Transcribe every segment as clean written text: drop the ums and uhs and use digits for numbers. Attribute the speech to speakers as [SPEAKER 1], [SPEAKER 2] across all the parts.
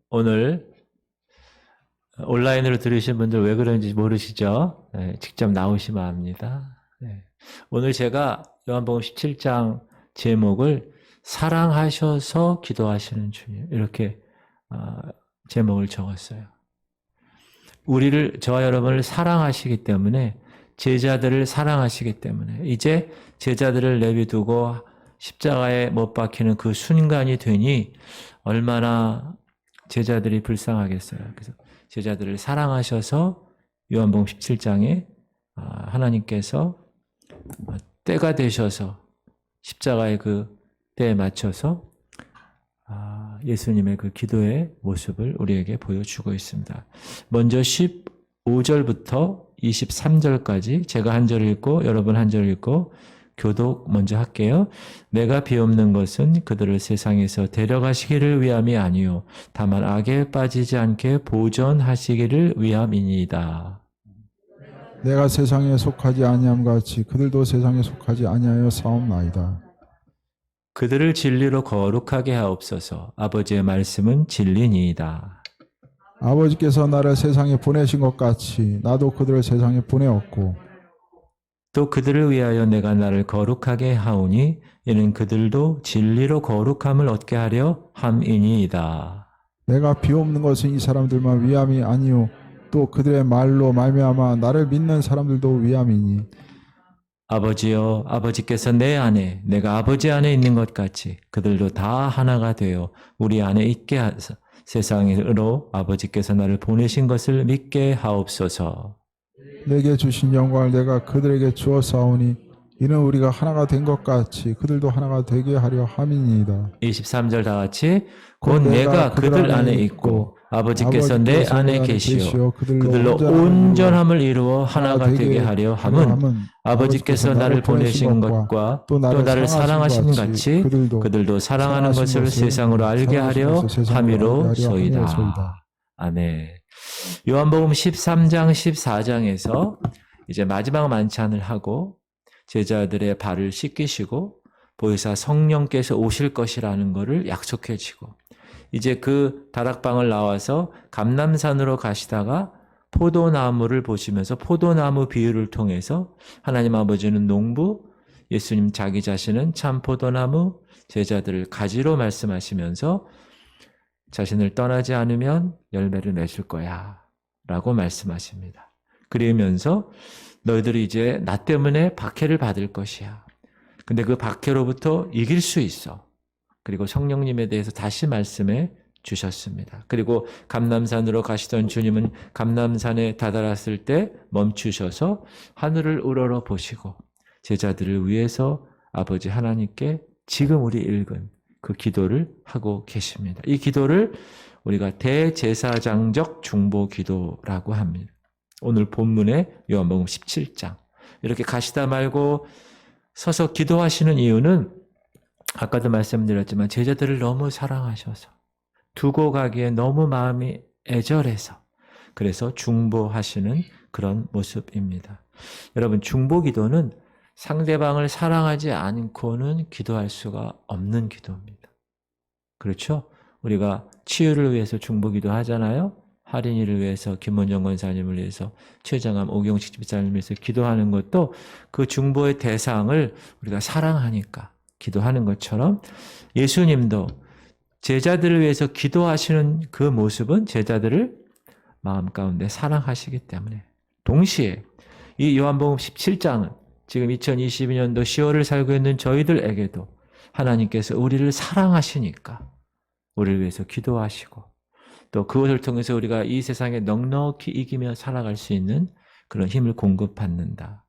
[SPEAKER 1] 오늘 온라인으로 들으신 분들 왜 그런지 모르시죠? 네, 직접 나오시면 압니다. 네. 오늘 제가 요한복음 17장 제목을 사랑하셔서 기도하시는 주님, 이렇게 제목을 적었어요. 우리를, 저와 여러분을 사랑하시기 때문에, 제자들을 사랑하시기 때문에 이제 제자들을 내비두고 십자가에 못 박히는 그 순간이 되니 얼마나 제자들이 불쌍하겠어요. 그래서 제자들을 사랑하셔서 요한복음 17장에 하나님께서 때가 되셔서 십자가의 그 때에 맞춰서 예수님의 그 기도의 모습을 우리에게 보여주고 있습니다. 먼저 15절부터 23절까지 제가 한 절 읽고 여러분 한 절 읽고 교독 먼저 할게요. 내가 비옵는 것은 그들을 세상에서 데려가시기를 위함이 아니요 다만 악에 빠지지 않게 보존하시기를 위함이니이다.
[SPEAKER 2] 내가 세상에 속하지 아니함 같이 그들도 세상에 속하지 아니하여 싸움나이다.
[SPEAKER 1] 그들을 진리로 거룩하게 하옵소서. 아버지의 말씀은 진리니이다.
[SPEAKER 2] 아버지께서 나를 세상에 보내신 것 같이 나도 그들을 세상에 보내었고
[SPEAKER 1] 또 그들을 위하여 내가 나를 거룩하게 하오니 이는 그들도 진리로 거룩함을 얻게 하려 함이니이다.
[SPEAKER 2] 내가 비옵는 것은 이 사람들만 위함이 아니요 또 그들의 말로 말미암아 나를 믿는 사람들도 위함이니
[SPEAKER 1] 아버지여, 아버지께서 내 안에 내가 아버지 안에 있는 것 같이 그들도 다 하나가 되어 우리 안에 있게 하사 세상으로 아버지께서 나를 보내신 것을 믿게 하옵소서.
[SPEAKER 2] 내게 주신 영광을 내가 그들에게 주었사오니 이는 우리가 하나가 된 것 같이 그들도 하나가 되게 하려 함이니이다.
[SPEAKER 1] 23절 다 같이 곧 내가 그들 안에 있고 아버지께서 내 안에 계시오 그들로 온전함을 이루어 하나가 되게 하려 함은 아버지께서 나를 보내신 것과 또 나를 사랑하신 같이 그들도 사랑하는 것을 세상으로 알게 하려 함이로소이다. 아멘. 요한복음 13장 14장에서 이제 마지막 만찬을 하고 제자들의 발을 씻기시고 보혜사 성령께서 오실 것이라는 것을 약속해 주고 이제 그 다락방을 나와서 감람산으로 가시다가 포도나무를 보시면서 포도나무 비유를 통해서 하나님 아버지는 농부, 예수님 자기 자신은 참 포도나무, 제자들을 가지로 말씀하시면서 자신을 떠나지 않으면 열매를 맺을 거야 라고 말씀하십니다. 그러면서 너희들이 이제 나 때문에 박해를 받을 것이야. 근데 그 박해로부터 이길 수 있어. 그리고 성령님에 대해서 다시 말씀해 주셨습니다. 그리고 감람산으로 가시던 주님은 감람산에 다다랐을 때 멈추셔서 하늘을 우러러 보시고 제자들을 위해서 아버지 하나님께 지금 우리 읽은 그 기도를 하고 계십니다. 이 기도를 우리가 대제사장적 중보 기도라고 합니다. 오늘 본문의 요한복음 17장. 이렇게 가시다 말고 서서 기도하시는 이유는 아까도 말씀드렸지만 제자들을 너무 사랑하셔서 두고 가기에 너무 마음이 애절해서 그래서 중보하시는 그런 모습입니다. 여러분 중보 기도는 상대방을 사랑하지 않고는 기도할 수가 없는 기도입니다. 그렇죠? 우리가 치유를 위해서 중보 기도 하잖아요. 할인이를 위해서 김원정 권사님을 위해서 최정암 오경식 집사님을 위해서 기도하는 것도 그 중보의 대상을 우리가 사랑하니까 기도하는 것처럼 예수님도 제자들을 위해서 기도하시는 그 모습은 제자들을 마음 가운데 사랑하시기 때문에 동시에 이 요한복음 17장은 지금 2022년도 10월을 살고 있는 저희들에게도 하나님께서 우리를 사랑하시니까 우리를 위해서 기도하시고 또 그것을 통해서 우리가 이 세상에 넉넉히 이기며 살아갈 수 있는 그런 힘을 공급받는다.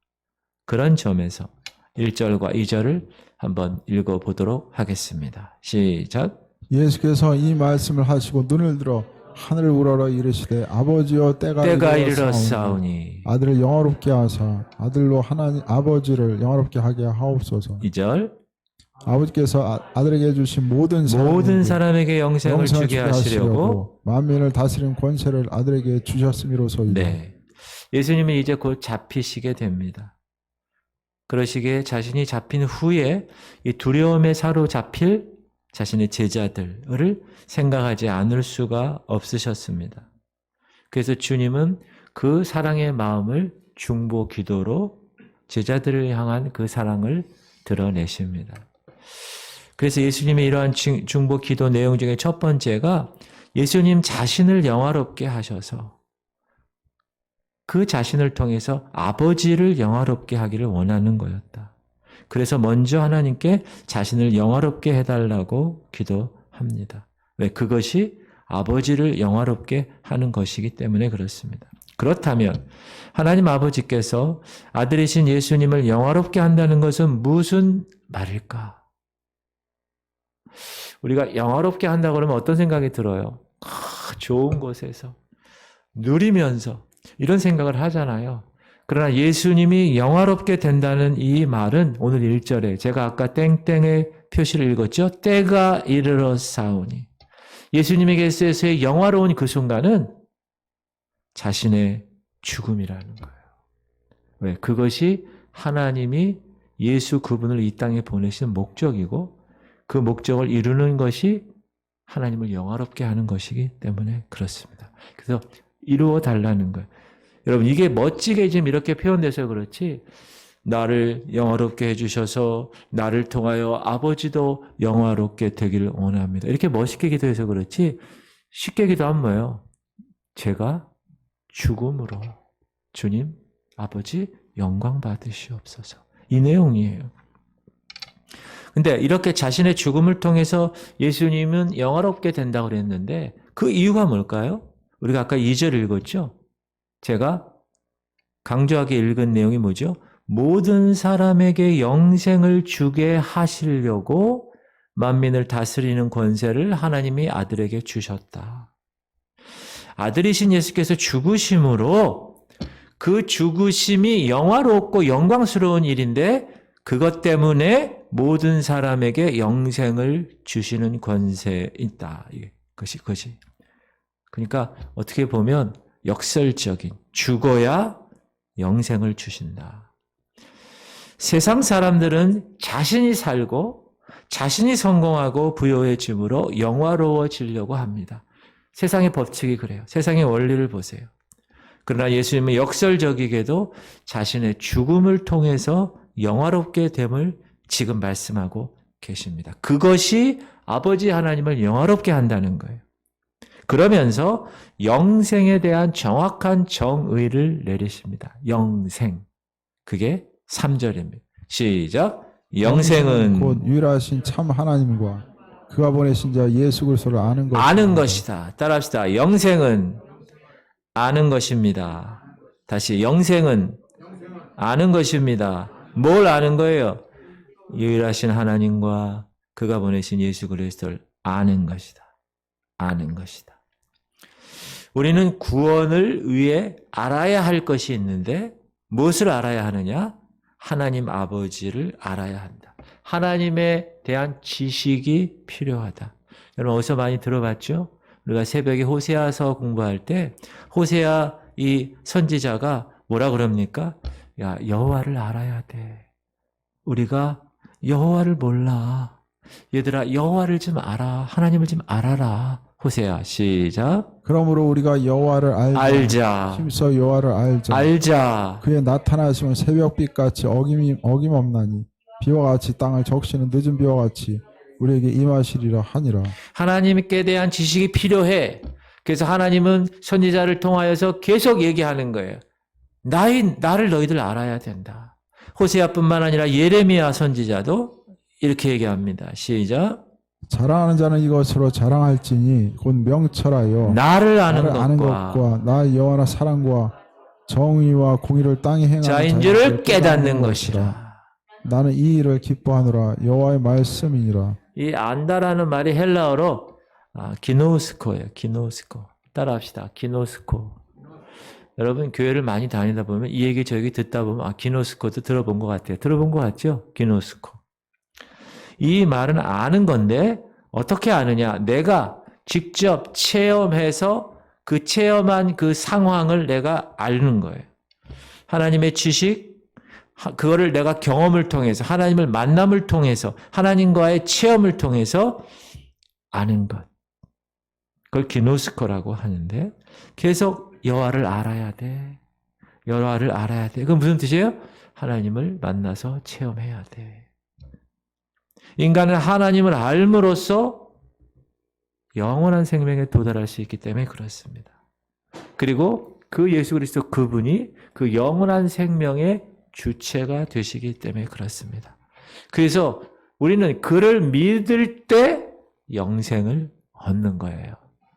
[SPEAKER 1] 그런 점에서 1절과 2절을 한번 읽어보도록 하겠습니다. 시작.
[SPEAKER 2] 예수께서 이 말씀을 하시고 눈을 들어 하늘을 우러러 이르시되 아버지여 때가 이르렀사오니 아들을 영화롭게 하사 아들로 하나님 아버지를 영화롭게 하게 하옵소서.
[SPEAKER 1] 2절.
[SPEAKER 2] 아버지께서 아들에게 주신 모든
[SPEAKER 1] 사람에게 영생을 주게 하시려고
[SPEAKER 2] 만민을 다스리는 권세를 아들에게 주셨음이로소이다.
[SPEAKER 1] 네. 예수님은 이제 곧 잡히시게 됩니다. 그러시기에 자신이 잡힌 후에 이 두려움에 사로잡힐 자신의 제자들을 생각하지 않을 수가 없으셨습니다. 그래서 주님은 그 사랑의 마음을 중보 기도로 제자들을 향한 그 사랑을 드러내십니다. 그래서 예수님의 이러한 중보 기도 내용 중에 첫 번째가 예수님 자신을 영화롭게 하셔서 그 자신을 통해서 아버지를 영화롭게 하기를 원하는 거였다. 그래서 먼저 하나님께 자신을 영화롭게 해달라고 기도합니다. 왜? 그것이 아버지를 영화롭게 하는 것이기 때문에 그렇습니다. 그렇다면 하나님 아버지께서 아들이신 예수님을 영화롭게 한다는 것은 무슨 말일까? 우리가 영화롭게 한다고 그러면 어떤 생각이 들어요? 좋은 곳에서 누리면서 이런 생각을 하잖아요. 그러나 예수님이 영화롭게 된다는 이 말은 오늘 1절에 제가 아까 땡땡의 표시를 읽었죠. 때가 이르렀사오니. 예수님에게서의 영화로운 그 순간은 자신의 죽음이라는 거예요. 왜? 그것이 하나님이 예수 그분을 이 땅에 보내신 목적이고 그 목적을 이루는 것이 하나님을 영화롭게 하는 것이기 때문에 그렇습니다. 그래서 이루어 달라는 거예요. 여러분 이게 멋지게 지금 이렇게 표현돼서 그렇지 나를 영화롭게 해주셔서 나를 통하여 아버지도 영화롭게 되기를 원합니다. 이렇게 멋있게 기도해서 그렇지 쉽게 기도하면 뭐예요? 제가 죽음으로 주님 아버지 영광 받으시옵소서. 이 내용이에요. 근데 이렇게 자신의 죽음을 통해서 예수님은 영화롭게 된다고 그랬는데 그 이유가 뭘까요? 우리가 아까 2절 읽었죠? 제가 강조하게 읽은 내용이 뭐죠? 모든 사람에게 영생을 주게 하시려고 만민을 다스리는 권세를 하나님이 아들에게 주셨다. 아들이신 예수께서 죽으심으로 그 죽으심이 영화롭고 영광스러운 일인데 그것 때문에 모든 사람에게 영생을 주시는 권세에 있다. 그것이. 그러니까 어떻게 보면 역설적인 죽어야 영생을 주신다. 세상 사람들은 자신이 살고 자신이 성공하고 부요해짐으로 영화로워지려고 합니다. 세상의 법칙이 그래요. 세상의 원리를 보세요. 그러나 예수님은 역설적이게도 자신의 죽음을 통해서 영화롭게 됨을 지금 말씀하고 계십니다. 그것이 아버지 하나님을 영화롭게 한다는 거예요. 그러면서 영생에 대한 정확한 정의를 내리십니다. 영생. 그게 3절입니다. 시작. 영생은
[SPEAKER 2] 곧 유일하신 참 하나님과 그가 보내신 자 예수 그리스도를
[SPEAKER 1] 아는 것이다. 따라합시다. 영생은 아는 것입니다. 다시 영생은 아는 것입니다. 뭘 아는 거예요? 유일하신 하나님과 그가 보내신 예수 그리스도를 아는 것이다. 아는 것이다. 우리는 구원을 위해 알아야 할 것이 있는데 무엇을 알아야 하느냐? 하나님 아버지를 알아야 한다. 하나님에 대한 지식이 필요하다. 여러분 어디서 많이 들어봤죠? 우리가 새벽에 호세아서 공부할 때 호세아 이 선지자가 뭐라 그럽니까? 야, 여호와를 알아야 돼. 우리가 여호와를 몰라. 얘들아 여호와를 좀 알아. 하나님을 좀 알아라. 호세아 시작.
[SPEAKER 2] 그러므로 우리가 여호와를
[SPEAKER 1] 알자.
[SPEAKER 2] 힘써 여호와를 알자. 그의 나타나시면 새벽빛같이 어김없나니 비와 같이 땅을 적시는 늦은 비와 같이 우리에게 임하시리라 하니라.
[SPEAKER 1] 하나님께 대한 지식이 필요해. 그래서 하나님은 선지자를 통하여서 계속 얘기하는 거예요. 나를 너희들 알아야 된다. 호세아뿐만 아니라 예레미야 선지자도 이렇게 얘기합니다. 시작.
[SPEAKER 2] 자랑하는 자는 이것으로 자랑할지니 곧 명철하여
[SPEAKER 1] 나를 아는
[SPEAKER 2] 것과 나 여호와의 사랑과 정의와 공의를 땅에 행하는
[SPEAKER 1] 자인지를 깨닫는 것이라.
[SPEAKER 2] 나는 이 일을 기뻐하노라. 여호와의 말씀이니라.
[SPEAKER 1] 이 안다라는 말이 헬라어로 기노스코예요. 기노스코. 따라합시다. 기노스코. 여러분 교회를 많이 다니다 보면 이 얘기 저 얘기 듣다 보면 기노스코도 들어본 것 같아요. 들어본 것 같죠? 기노스코. 이 말은 아는 건데 어떻게 아느냐? 내가 직접 체험해서 그 체험한 그 상황을 내가 아는 거예요. 하나님의 지식, 그거를 내가 경험을 통해서 하나님을 만남을 통해서 하나님과의 체험을 통해서 아는 것. 그걸 기노스코라고 하는데 계속 여호와를 알아야 돼. 여호와를 알아야 돼. 그건 무슨 뜻이에요? 하나님을 만나서 체험해야 돼. 인간은 하나님을 알므로써 영원한 생명에 도달할 수 있기 때문에 그렇습니다. 그리고 그 예수 그리스도 그분이 그 영원한 생명의 주체가 되시기 때문에 그렇습니다. 그래서 우리는 그를 믿을 때 영생을 얻는 거예요.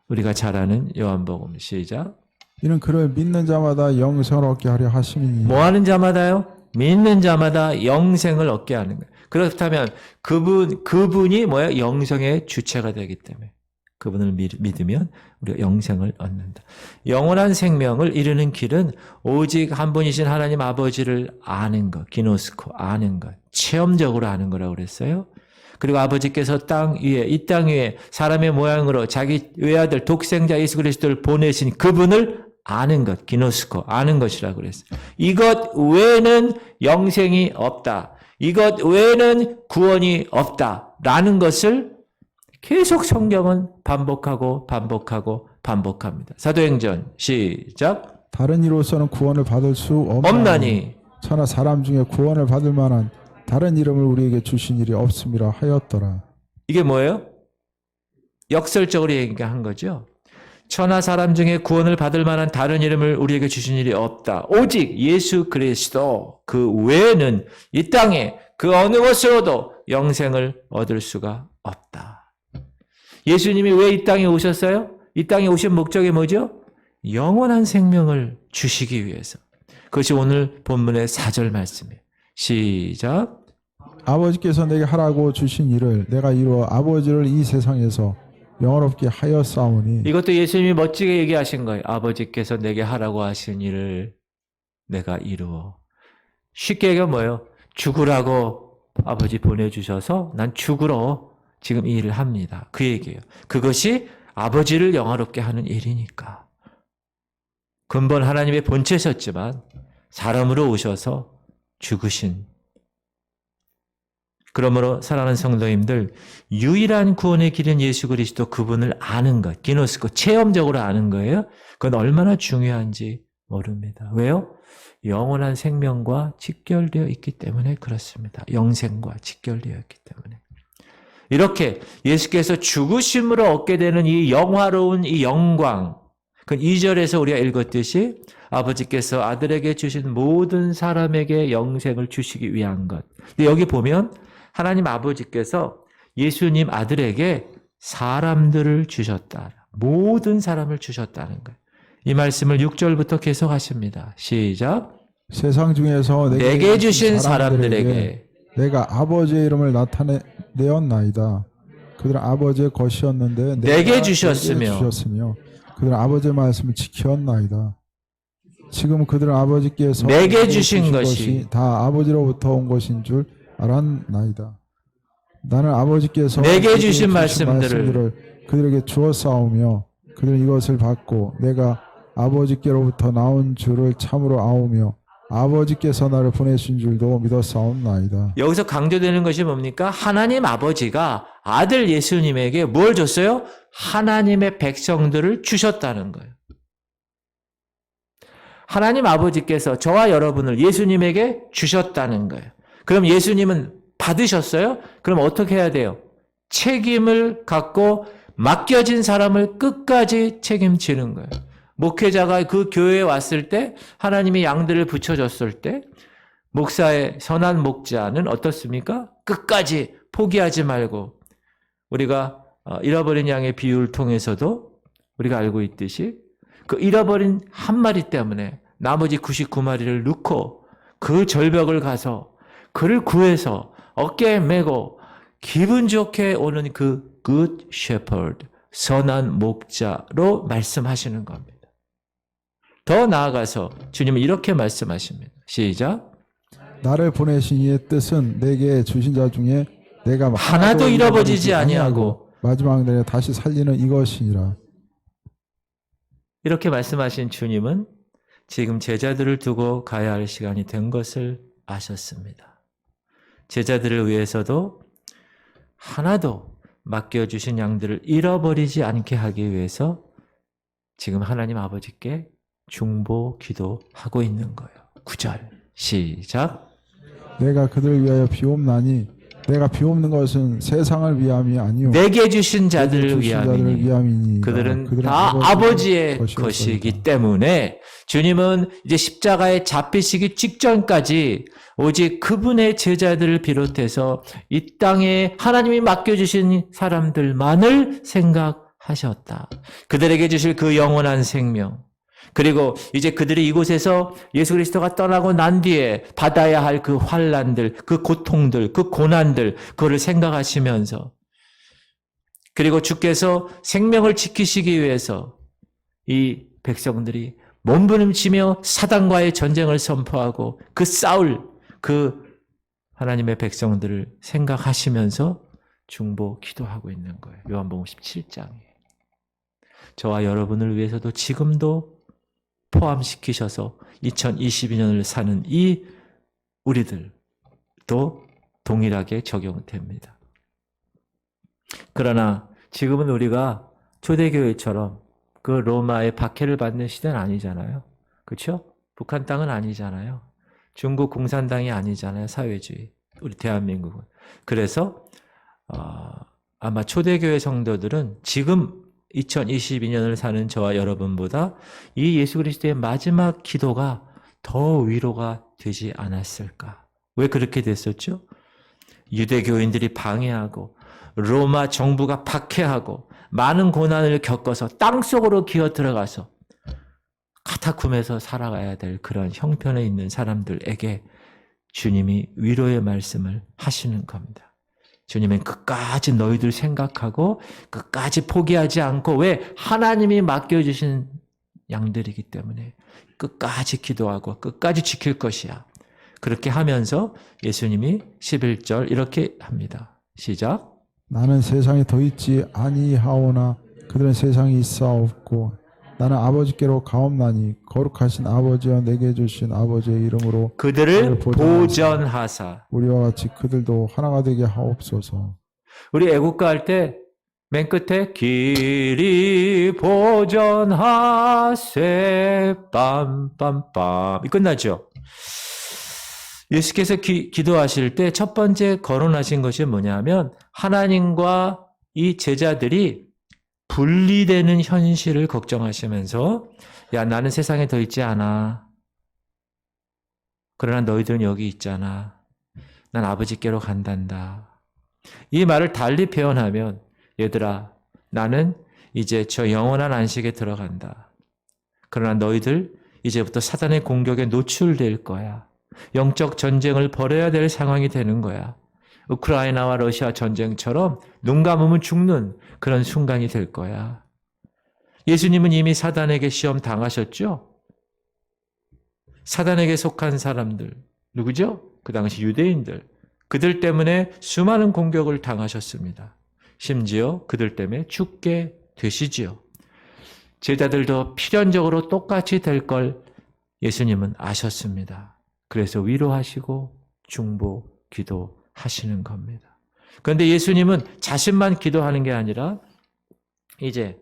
[SPEAKER 1] 우리가 잘 아는 요한복음 시작.
[SPEAKER 2] 이는 그를 믿는 자마다 영생을 얻게 하려 하심이니.
[SPEAKER 1] 뭐 하는 자마다요? 믿는 자마다 영생을 얻게 하는 거예요. 그렇다면 그분이 뭐예요? 영생의 주체가 되기 때문에 그분을 믿으면 우리가 영생을 얻는다. 영원한 생명을 이루는 길은 오직 한 분이신 하나님 아버지를 아는 것, 기노스코, 아는 것, 체험적으로 아는 거라고 그랬어요. 그리고 아버지께서 이 땅 위에 사람의 모양으로 자기 외아들 독생자 예수 그리스도를 보내신 그분을 아는 것, 기노스코, 아는 것이라고 그랬어요. 이것 외에는 영생이 없다. 이것 외에는 구원이 없다라는 것을 계속 성경은 반복하고 반복합니다. 사도행전 시작.
[SPEAKER 2] 다른 이로서는 구원을 받을 수
[SPEAKER 1] 없나니
[SPEAKER 2] 천하 사람 중에 구원을 받을 만한 다른 이름을 우리에게 주신 일이 없음이라 하였더라.
[SPEAKER 1] 이게 뭐예요? 역설적으로 얘기한 거죠. 천하 사람 중에 구원을 받을 만한 다른 이름을 우리에게 주신 일이 없다. 오직 예수 그리스도 그 외에는 이 땅에 그 어느 것으로도 영생을 얻을 수가 없다. 예수님이 왜 이 땅에 오셨어요? 이 땅에 오신 목적이 뭐죠? 영원한 생명을 주시기 위해서. 그것이 오늘 본문의 4절 말씀이에요. 시작.
[SPEAKER 2] 아버지께서 내게 하라고 주신 일을 내가 이루어 아버지를 이 세상에서 영원롭게 하였사오니.
[SPEAKER 1] 이것도 예수님이 멋지게 얘기하신 거예요. 아버지께서 내게 하라고 하신 일을 내가 이루어. 쉽게 얘기하면 뭐예요? 죽으라고 아버지 보내주셔서 난 죽으러 지금 이 일을 합니다. 그 얘기예요. 그것이 아버지를 영화롭게 하는 일이니까. 근본 하나님의 본체셨지만 사람으로 오셔서 죽으신. 그러므로 사랑하는 성도님들, 유일한 구원의 길은 예수 그리스도 그분을 아는 것, 기노스코, 체험적으로 아는 거예요. 그건 얼마나 중요한지 모릅니다. 왜요? 영원한 생명과 직결되어 있기 때문에 그렇습니다. 영생과 직결되어 있기 때문에. 이렇게 예수께서 죽으심으로 얻게 되는 이 영화로운 이 영광, 그 2절에서 우리가 읽었듯이 아버지께서 아들에게 주신 모든 사람에게 영생을 주시기 위한 것. 근데 여기 보면 하나님 아버지께서 예수님 아들에게 사람들을 주셨다. 모든 사람을 주셨다는 거예요. 이 말씀을 6절부터 계속 하십니다. 시작.
[SPEAKER 2] 세상 중에서
[SPEAKER 1] 내게 주신 사람들에게
[SPEAKER 2] 내가 아버지의 이름을 나타내었나이다. 그들은 아버지의 것이었는데
[SPEAKER 1] 내게 주셨으며
[SPEAKER 2] 그들은 아버지의 말씀을 지켰나이다. 지금 그들은 아버지께서
[SPEAKER 1] 내게 주신 것이
[SPEAKER 2] 다 아버지로부터 온 것인 줄 알았나이다. 나는 아버지께서
[SPEAKER 1] 내게 주신 말씀들을
[SPEAKER 2] 그들에게 주었사오며 그들은 이것을 받고 내가 아버지께로부터 나온 줄을 참으로 아오며 아버지께서 나를 보내신 줄도 믿었사옵나이다.
[SPEAKER 1] 여기서 강조되는 것이 뭡니까? 하나님 아버지가 아들 예수님에게 뭘 줬어요? 하나님의 백성들을 주셨다는 거예요. 하나님 아버지께서 저와 여러분을 예수님에게 주셨다는 거예요. 그럼 예수님은 받으셨어요? 그럼 어떻게 해야 돼요? 책임을 갖고 맡겨진 사람을 끝까지 책임지는 거예요. 목회자가 그 교회에 왔을 때 하나님이 양들을 붙여줬을 때 목사의 선한 목자는 어떻습니까? 끝까지 포기하지 말고 우리가 잃어버린 양의 비유를 통해서도 우리가 알고 있듯이 그 잃어버린 한 마리 때문에 나머지 99마리를 넣고 그 절벽을 가서 그를 구해서 어깨에 메고 기분 좋게 오는 그 good shepherd, 선한 목자로 말씀하시는 겁니다. 더 나아가서 주님은 이렇게 말씀하십니다. 시작.
[SPEAKER 2] 나를 보내신 이의 뜻은 내게 주신 자 중에 내가
[SPEAKER 1] 하나도 잃어버리지 아니하고
[SPEAKER 2] 마지막 날에 다시 살리는 이것이니라.
[SPEAKER 1] 이렇게 말씀하신 주님은 지금 제자들을 두고 가야 할 시간이 된 것을 아셨습니다. 제자들을 위해서도 하나도 맡겨주신 양들을 잃어버리지 않게 하기 위해서 지금 하나님 아버지께 중보 기도하고 있는 거예요. 9절 시작.
[SPEAKER 2] 내가 그들을 위하여 비옵나니 내가 비옵는 것은 세상을 위함이 아니요
[SPEAKER 1] 내게 주신 자들을
[SPEAKER 2] 위함이니
[SPEAKER 1] 위함이니 그들은 다 아버지의 것이기 때문에 주님은 이제 십자가에 잡히시기 직전까지 오직 그분의 제자들을 비롯해서 이 땅에 하나님이 맡겨주신 사람들만을 생각하셨다. 그들에게 주실 그 영원한 생명, 그리고 이제 그들이 이곳에서 예수 그리스도가 떠나고 난 뒤에 받아야 할 그 환난들, 그 고통들, 그 고난들, 그거를 생각하시면서, 그리고 주께서 생명을 지키시기 위해서 이 백성들이 몸부림치며 사단과의 전쟁을 선포하고 그 싸울 그 하나님의 백성들을 생각하시면서 중보 기도하고 있는 거예요. 요한복음 17장에. 저와 여러분을 위해서도 지금도 포함시키셔서 2022년을 사는 이 우리들도 동일하게 적용됩니다. 그러나 지금은 우리가 초대교회처럼 그 로마의 박해를 받는 시대는 아니잖아요. 그렇죠? 북한 땅은 아니잖아요. 중국 공산당이 아니잖아요. 사회주의. 우리 대한민국은. 그래서 아마 초대교회 성도들은 지금 2022년을 사는 저와 여러분보다 이 예수 그리스도의 마지막 기도가 더 위로가 되지 않았을까? 왜 그렇게 됐었죠? 유대교인들이 방해하고 로마 정부가 박해하고 많은 고난을 겪어서 땅속으로 기어 들어가서 카타콤에서 살아가야 될 그런 형편에 있는 사람들에게 주님이 위로의 말씀을 하시는 겁니다. 주님은 끝까지 너희들 생각하고 끝까지 포기하지 않고, 왜? 하나님이 맡겨주신 양들이기 때문에 끝까지 기도하고 끝까지 지킬 것이야. 그렇게 하면서 예수님이 11절 이렇게 합니다. 시작.
[SPEAKER 2] 나는 세상에 더 있지 아니하오나 그들은 세상에 있사옵고 나는 아버지께로 가옵나니 거룩하신 아버지여 내게 주신 아버지의 이름으로
[SPEAKER 1] 그들을 보전하사
[SPEAKER 2] 우리와 같이 그들도 하나가 되게 하옵소서.
[SPEAKER 1] 우리 애국가 할 때 맨 끝에 길이 보전하세 빰빰빰 이 끝나죠. 예수께서 기도하실 때 첫 번째 거론하신 것이 뭐냐면 하나님과 이 제자들이 분리되는 현실을 걱정하시면서, 야, 나는 세상에 더 있지 않아. 그러나 너희들은 여기 있잖아. 난 아버지께로 간단다. 이 말을 달리 표현하면, 얘들아, 나는 이제 저 영원한 안식에 들어간다. 그러나 너희들 이제부터 사단의 공격에 노출될 거야. 영적 전쟁을 벌여야 될 상황이 되는 거야. 우크라이나와 러시아 전쟁처럼 눈 감으면 죽는 그런 순간이 될 거야. 예수님은 이미 사단에게 시험 당하셨죠? 사단에게 속한 사람들, 누구죠? 그 당시 유대인들. 그들 때문에 수많은 공격을 당하셨습니다. 심지어 그들 때문에 죽게 되시지요. 제자들도 필연적으로 똑같이 될 걸 예수님은 아셨습니다. 그래서 위로하시고 중보 기도하시는 겁니다. 그런데 예수님은 자신만 기도하는 게 아니라 이제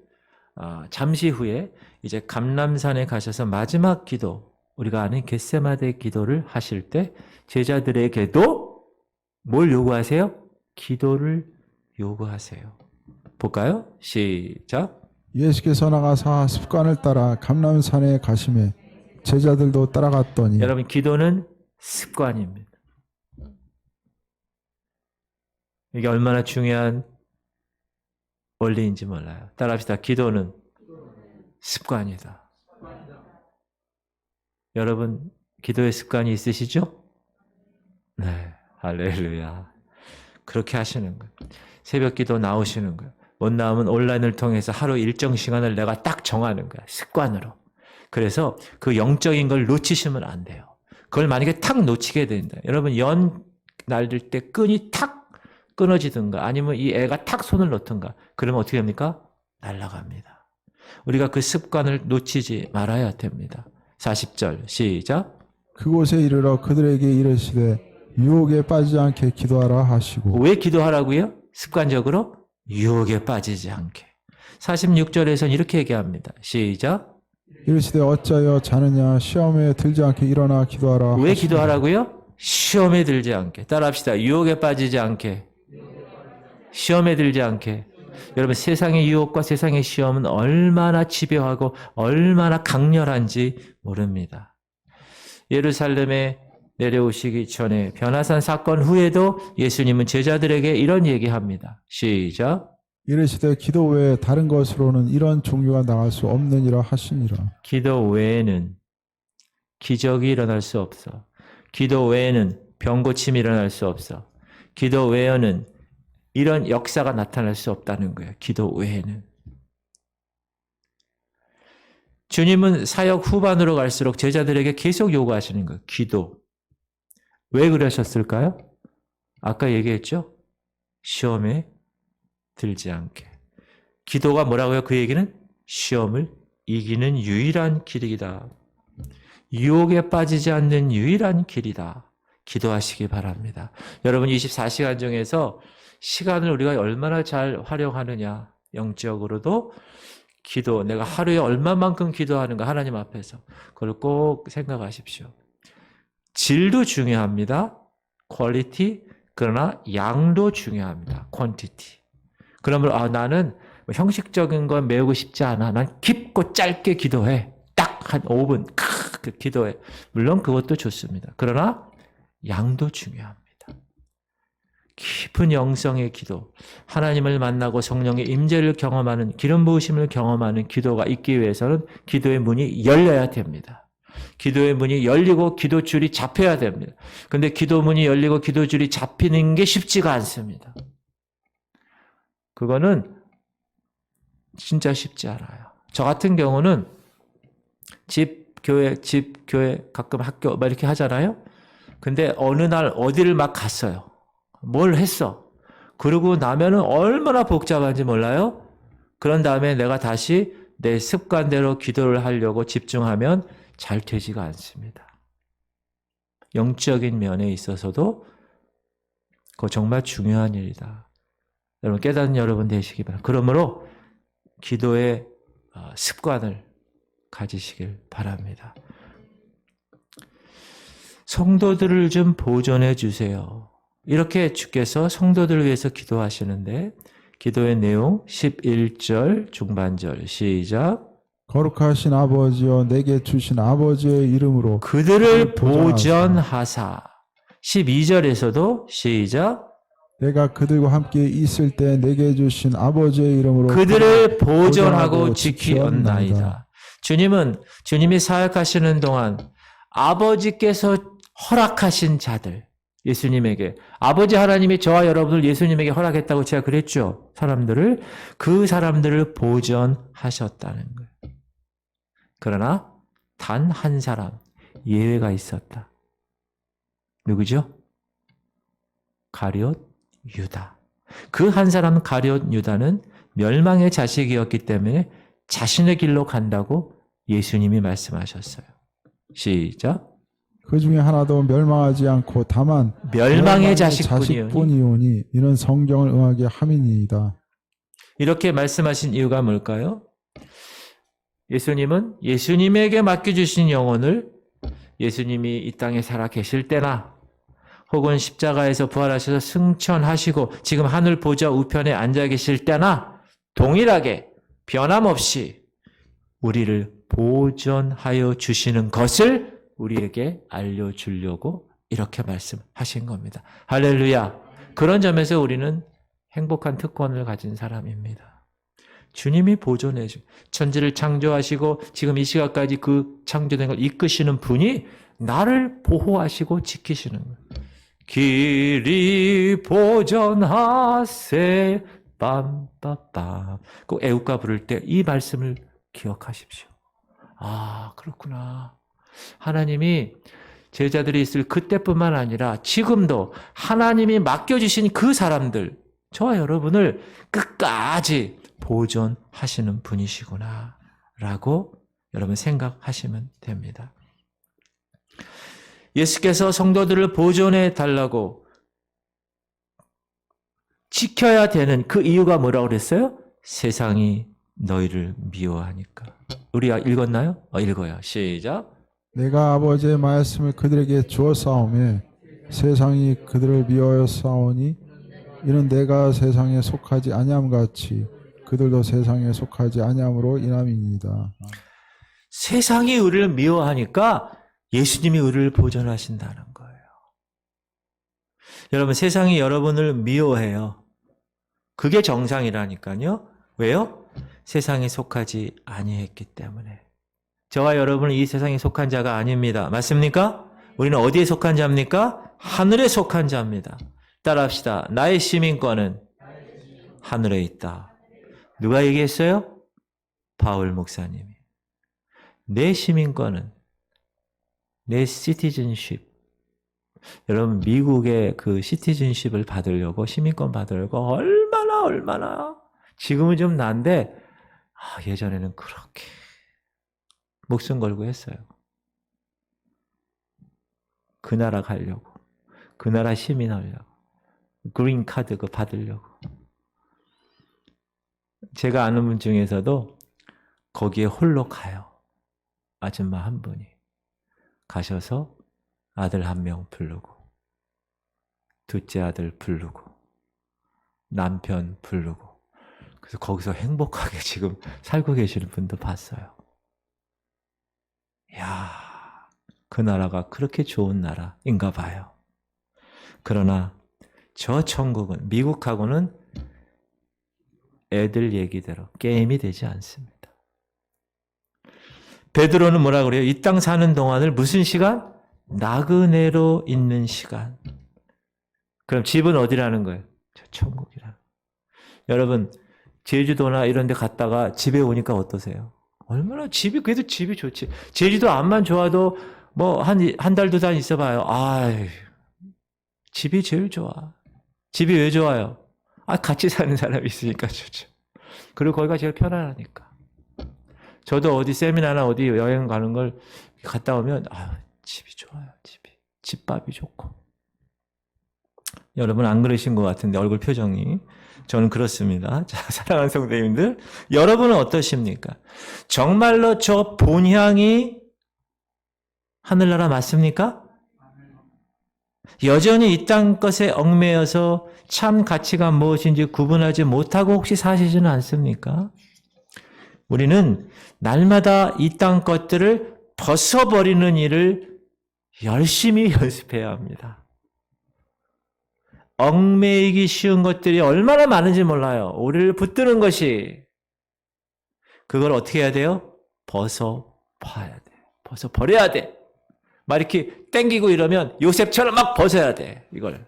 [SPEAKER 1] 잠시 후에 이제 감람산에 가셔서 마지막 기도, 우리가 아는 겟세마네 기도를 하실 때 제자들에게도 뭘 요구하세요? 기도를 요구하세요. 볼까요? 시작.
[SPEAKER 2] 예수께서 나가사 습관을 따라 감람산에 가시매 제자들도 따라갔더니.
[SPEAKER 1] 여러분, 기도는 습관입니다. 이게 얼마나 중요한 원리인지 몰라요. 따라합시다. 기도는 습관이다. 여러분, 기도의 습관이 있으시죠? 네, 할렐루야. 그렇게 하시는 거예요. 새벽 기도 나오시는 거예요. 못 나오면 온라인을 통해서 하루 일정 시간을 내가 딱 정하는 거야. 습관으로. 그래서 그 영적인 걸 놓치시면 안 돼요. 그걸 만약에 탁 놓치게 된다. 여러분, 연 날릴 때 끈이 탁 끊어지든가 아니면 이 애가 탁 손을 놓든가 그러면 어떻게 됩니까? 날아갑니다. 우리가 그 습관을 놓치지 말아야 됩니다. 40절 시작.
[SPEAKER 2] 그곳에 이르러 그들에게 이르시되 유혹에 빠지지 않게 기도하라 하시고.
[SPEAKER 1] 왜 기도하라고요? 습관적으로? 유혹에 빠지지 않게. 46절에서는 이렇게 얘기합니다. 시작.
[SPEAKER 2] 이르시되 어찌하여 자느냐 시험에 들지 않게 일어나 기도하라.
[SPEAKER 1] 왜 기도하라고요? 시험에 들지 않게. 따라합시다. 유혹에 빠지지 않게. 시험에 들지 않게. 여러분, 세상의 유혹과 세상의 시험은 얼마나 집요하고 얼마나 강렬한지 모릅니다. 예루살렘에 내려오시기 전에 변화산 사건 후에도 예수님은 제자들에게 이런 얘기합니다. 시작.
[SPEAKER 2] 이르시되 기도 외에 다른 것으로는 이런 종류가 나갈 수 없느니라 하시니라.
[SPEAKER 1] 기도 외에는 기적이 일어날 수 없어. 기도 외에는 병고침이 일어날 수 없어. 기도 외에는 이런 역사가 나타날 수 없다는 거예요. 기도 외에는. 주님은 사역 후반으로 갈수록 제자들에게 계속 요구하시는 거예요. 기도. 왜 그러셨을까요? 아까 얘기했죠? 시험에 들지 않게. 기도가 뭐라고요? 그 얘기는 시험을 이기는 유일한 길이다. 유혹에 빠지지 않는 유일한 길이다. 기도하시기 바랍니다. 여러분 24시간 중에서 시간을 우리가 얼마나 잘 활용하느냐. 영적으로도 기도, 내가 하루에 얼마만큼 기도하는가 하나님 앞에서. 그걸 꼭 생각하십시오. 질도 중요합니다. 퀄리티. 그러나 양도 중요합니다. 퀀티티. 그러므로 나는 형식적인 건 메우고 싶지 않아. 난 깊고 짧게 기도해. 딱 한 5분 기도해. 물론 그것도 좋습니다. 그러나 양도 중요합니다. 깊은 영성의 기도, 하나님을 만나고 성령의 임재를 경험하는, 기름 부으심을 경험하는 기도가 있기 위해서는 기도의 문이 열려야 됩니다. 기도의 문이 열리고 기도줄이 잡혀야 됩니다. 근데 기도 문이 열리고 기도줄이 잡히는 게 쉽지가 않습니다. 그거는 진짜 쉽지 않아요. 저 같은 경우는 집, 교회, 가끔 학교 막 이렇게 하잖아요. 근데 어느 날 어디를 막 갔어요. 뭘 했어. 그러고 나면은 얼마나 복잡한지 몰라요? 그런 다음에 내가 다시 내 습관대로 기도를 하려고 집중하면 잘 되지가 않습니다. 영적인 면에 있어서도 그거 정말 중요한 일이다. 여러분 깨닫는 여러분 되시기 바랍니다. 그러므로 기도의 습관을 가지시길 바랍니다. 성도들을 좀 보존해 주세요. 이렇게 주께서 성도들을 위해서 기도하시는데 기도의 내용 11절 중반절 시작.
[SPEAKER 2] 거룩하신 아버지여 내게 주신 아버지의 이름으로
[SPEAKER 1] 그들을 보전하사. 12절에서도 시작.
[SPEAKER 2] 내가 그들과 함께 있을 때 내게 주신 아버지의 이름으로
[SPEAKER 1] 그들을 보존하고 지키었나이다. 주님이 사역하시는 동안 아버지께서 허락하신 자들, 예수님에게, 아버지 하나님이 저와 여러분을 예수님에게 허락했다고 제가 그랬죠. 그 사람들을 보전하셨다는 거예요. 그러나 단 한 사람 예외가 있었다. 누구죠? 가룟 유다. 그 한 사람 가룟 유다는 멸망의 자식이었기 때문에 자신의 길로 간다고 예수님이 말씀하셨어요. 시작.
[SPEAKER 2] 그 중에 하나도 멸망하지 않고 다만
[SPEAKER 1] 멸망의 자식뿐이오니
[SPEAKER 2] 이는 성경을 응하게 함이니이다.
[SPEAKER 1] 이렇게 말씀하신 이유가 뭘까요? 예수님은 예수님에게 맡겨주신 영혼을 예수님이 이 땅에 살아 계실 때나 혹은 십자가에서 부활하셔서 승천하시고 지금 하늘 보좌 우편에 앉아 계실 때나 동일하게 변함없이 우리를 보존하여 주시는 것을 우리에게 알려주려고 이렇게 말씀하신 겁니다. 할렐루야. 그런 점에서 우리는 행복한 특권을 가진 사람입니다. 주님이 보존해 주, 천지를 창조하시고 지금 이 시각까지 그 창조된 걸 이끄시는 분이 나를 보호하시고 지키시는 거예요. 길이 보존하세 빰빠빰. 꼭 애국가 부를 때 이 말씀을 기억하십시오. 아, 그렇구나. 하나님이 제자들이 있을 그때뿐만 아니라 지금도 하나님이 맡겨주신 그 사람들, 저와 여러분을 끝까지 보존하시는 분이시구나 라고 여러분 생각하시면 됩니다. 예수께서 성도들을 보존해 달라고 지켜야 되는 그 이유가 뭐라고 그랬어요? 세상이 너희를 미워하니까. 우리 읽었나요? 읽어요. 시작.
[SPEAKER 2] 내가 아버지의 말씀을 그들에게 주었사오매 세상이 그들을 미워하였사오니 이는 내가 세상에 속하지 아니함 같이 그들도 세상에 속하지 아니함으로 인함이니이다.
[SPEAKER 1] 세상이 우리를 미워하니까 예수님이 우리를 보존하신다는 거예요. 여러분, 세상이 여러분을 미워해요. 그게 정상이라니까요. 왜요? 세상에 속하지 아니했기 때문에. 저와 여러분은 이 세상에 속한 자가 아닙니다. 맞습니까? 우리는 어디에 속한 자입니까? 하늘에 속한 자입니다. 따라합시다. 나의 시민권은 하늘에 있다. 누가 얘기했어요? 바울 목사님이. 내 시민권은, 내 시티즌십. 여러분, 미국의 그 시티즌십을 받으려고, 시민권 받으려고 얼마나 지금은 좀 난데 예전에는 그렇게 목숨 걸고 했어요. 그 나라 가려고, 그 나라 시민 하려고, 그린 카드 그거 받으려고. 제가 아는 분 중에서도 거기에 홀로 가요. 아줌마 한 분이 가셔서 아들 한 명 부르고, 둘째 아들 부르고, 남편 부르고, 그래서 거기서 행복하게 지금 살고 계시는 분도 봤어요. 이야, 그 나라가 그렇게 좋은 나라인가 봐요. 그러나 저 천국은, 미국하고는 애들 얘기대로 게임이 되지 않습니다. 베드로는 뭐라 그래요? 이 땅 사는 동안을 무슨 시간? 나그네로 있는 시간. 그럼 집은 어디라는 거예요? 저 천국이라. 여러분, 제주도나 이런 데 갔다가 집에 오니까 어떠세요? 얼마나 그래도 집이 좋지. 제주도 안만 좋아도 뭐 한 달, 두 달 있어봐요. 집이 제일 좋아. 집이 왜 좋아요? 같이 사는 사람이 있으니까 좋죠. 그리고 거기가 제일 편안하니까. 저도 어디 세미나나 어디 여행 가는 걸 갔다 오면 집이 좋아요. 집밥이 좋고. 여러분 안 그러신 것 같은데 얼굴 표정이. 저는 그렇습니다. 자, 사랑하는 성도님들, 여러분은 어떠십니까? 정말로 저 본향이 하늘나라 맞습니까? 여전히 이 땅 것에 얽매여서 참 가치가 무엇인지 구분하지 못하고 혹시 사시지는 않습니까? 우리는 날마다 이 땅 것들을 벗어버리는 일을 열심히 연습해야 합니다. 얽매이기 쉬운 것들이 얼마나 많은지 몰라요. 우리를 붙드는 것이. 그걸 어떻게 해야 돼요? 벗어봐야 돼. 벗어버려야 돼. 막 이렇게 땡기고 이러면 요셉처럼 막 벗어야 돼. 이걸.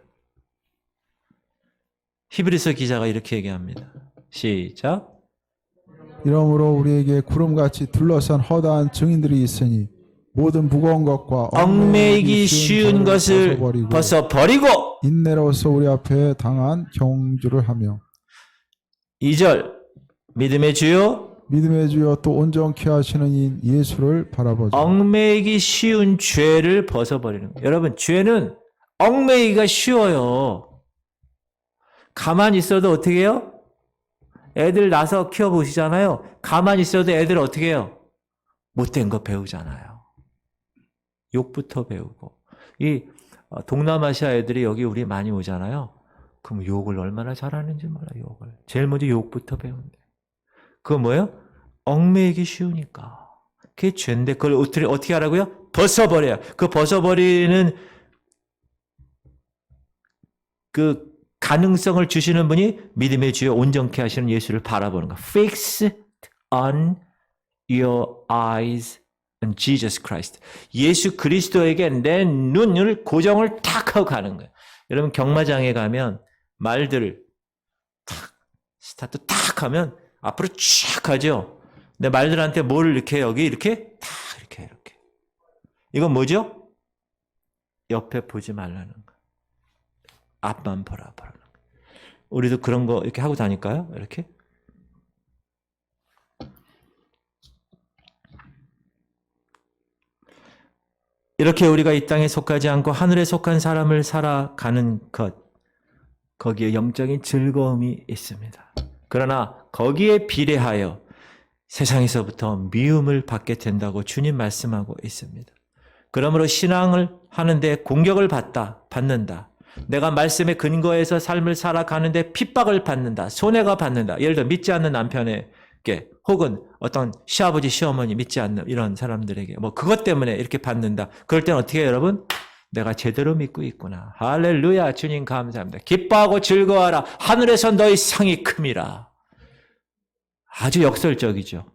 [SPEAKER 1] 히브리서 기자가 이렇게 얘기합니다. 시작.
[SPEAKER 2] 이러므로 우리에게 구름같이 둘러싼 허다한 증인들이 있으니 모든 무거운 것과
[SPEAKER 1] 얽매이기 쉬운 것을 벗어버리고
[SPEAKER 2] 인내로서 우리 앞에 당한 경주를 하며
[SPEAKER 1] 2절 믿음의 주요
[SPEAKER 2] 또 온전케 하시는 인 예수를 바라보자.
[SPEAKER 1] 얽매이기 쉬운 죄를 벗어버리는 거예요. 여러분, 죄는 얽매이기가 쉬워요. 가만히 있어도 어떻게 해요? 애들 낳아서 키워보시잖아요. 가만히 있어도 애들 어떻게 해요? 못된 거 배우잖아요. 욕부터 배우고. 이 동남아시아 애들이 여기 우리 많이 오잖아요. 그럼 욕을 얼마나 잘하는지 몰라, 욕을. 제일 먼저 욕부터 배운대. 그거 뭐예요? 얽매이기 쉬우니까. 그게 죄인데 그걸 어떻게 하라고요? 벗어버려요. 그 벗어버리는 그 가능성을 주시는 분이 믿음의 주여 온전케 하시는 예수를 바라보는 거. Fix on your eyes on Jesus Christ. 예수 그리스도에게 내 눈을 고정을 탁 하고 가는 거예요. 여러분 경마장에 가면 말들을 탁 스타트 탁 하면 앞으로 쫙 가죠. 근데 말들한테 뭘 이렇게 여기 이렇게 탁 이렇게. 이건 뭐죠? 옆에 보지 말라는 거. 앞만 보라는 거. 우리도 그런 거 이렇게 하고 다닐까요? 이렇게? 이렇게 우리가 이 땅에 속하지 않고 하늘에 속한 사람을 살아가는 것, 거기에 영적인 즐거움이 있습니다. 그러나 거기에 비례하여 세상에서부터 미움을 받게 된다고 주님 말씀하고 있습니다. 그러므로 신앙을 하는데 공격을 받는다. 내가 말씀에 근거해서 삶을 살아가는데 핍박을 받는다. 손해가 받는다. 예를 들어 믿지 않는 남편에게 혹은 어떤 시아버지, 시어머니 믿지 않는 이런 사람들에게 뭐 그것 때문에 이렇게 받는다. 그럴 때는 어떻게 해요, 여러분? 내가 제대로 믿고 있구나. 할렐루야. 주님 감사합니다. 기뻐하고 즐거워하라. 하늘에서 너희 상이 큼이라. 아주 역설적이죠.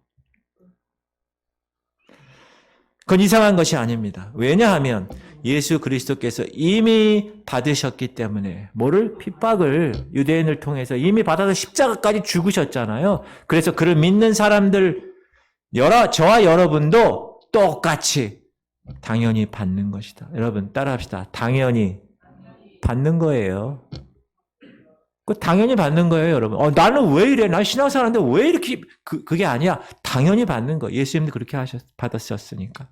[SPEAKER 1] 그건 이상한 것이 아닙니다. 왜냐하면 예수 그리스도께서 이미 받으셨기 때문에 뭐를? 핍박을 유대인을 통해서 이미 받아서 십자가까지 죽으셨잖아요. 그래서 그를 믿는 사람들 저와 여러분도 똑같이 당연히 받는 것이다. 여러분 따라합시다. 당연히 받는 거예요. 당연히 받는 거예요, 여러분. 나는 왜 이래? 난 신앙생활하는데 왜 이렇게 그게 아니야. 당연히 받는 거. 예수님도 그렇게 받으셨으니까.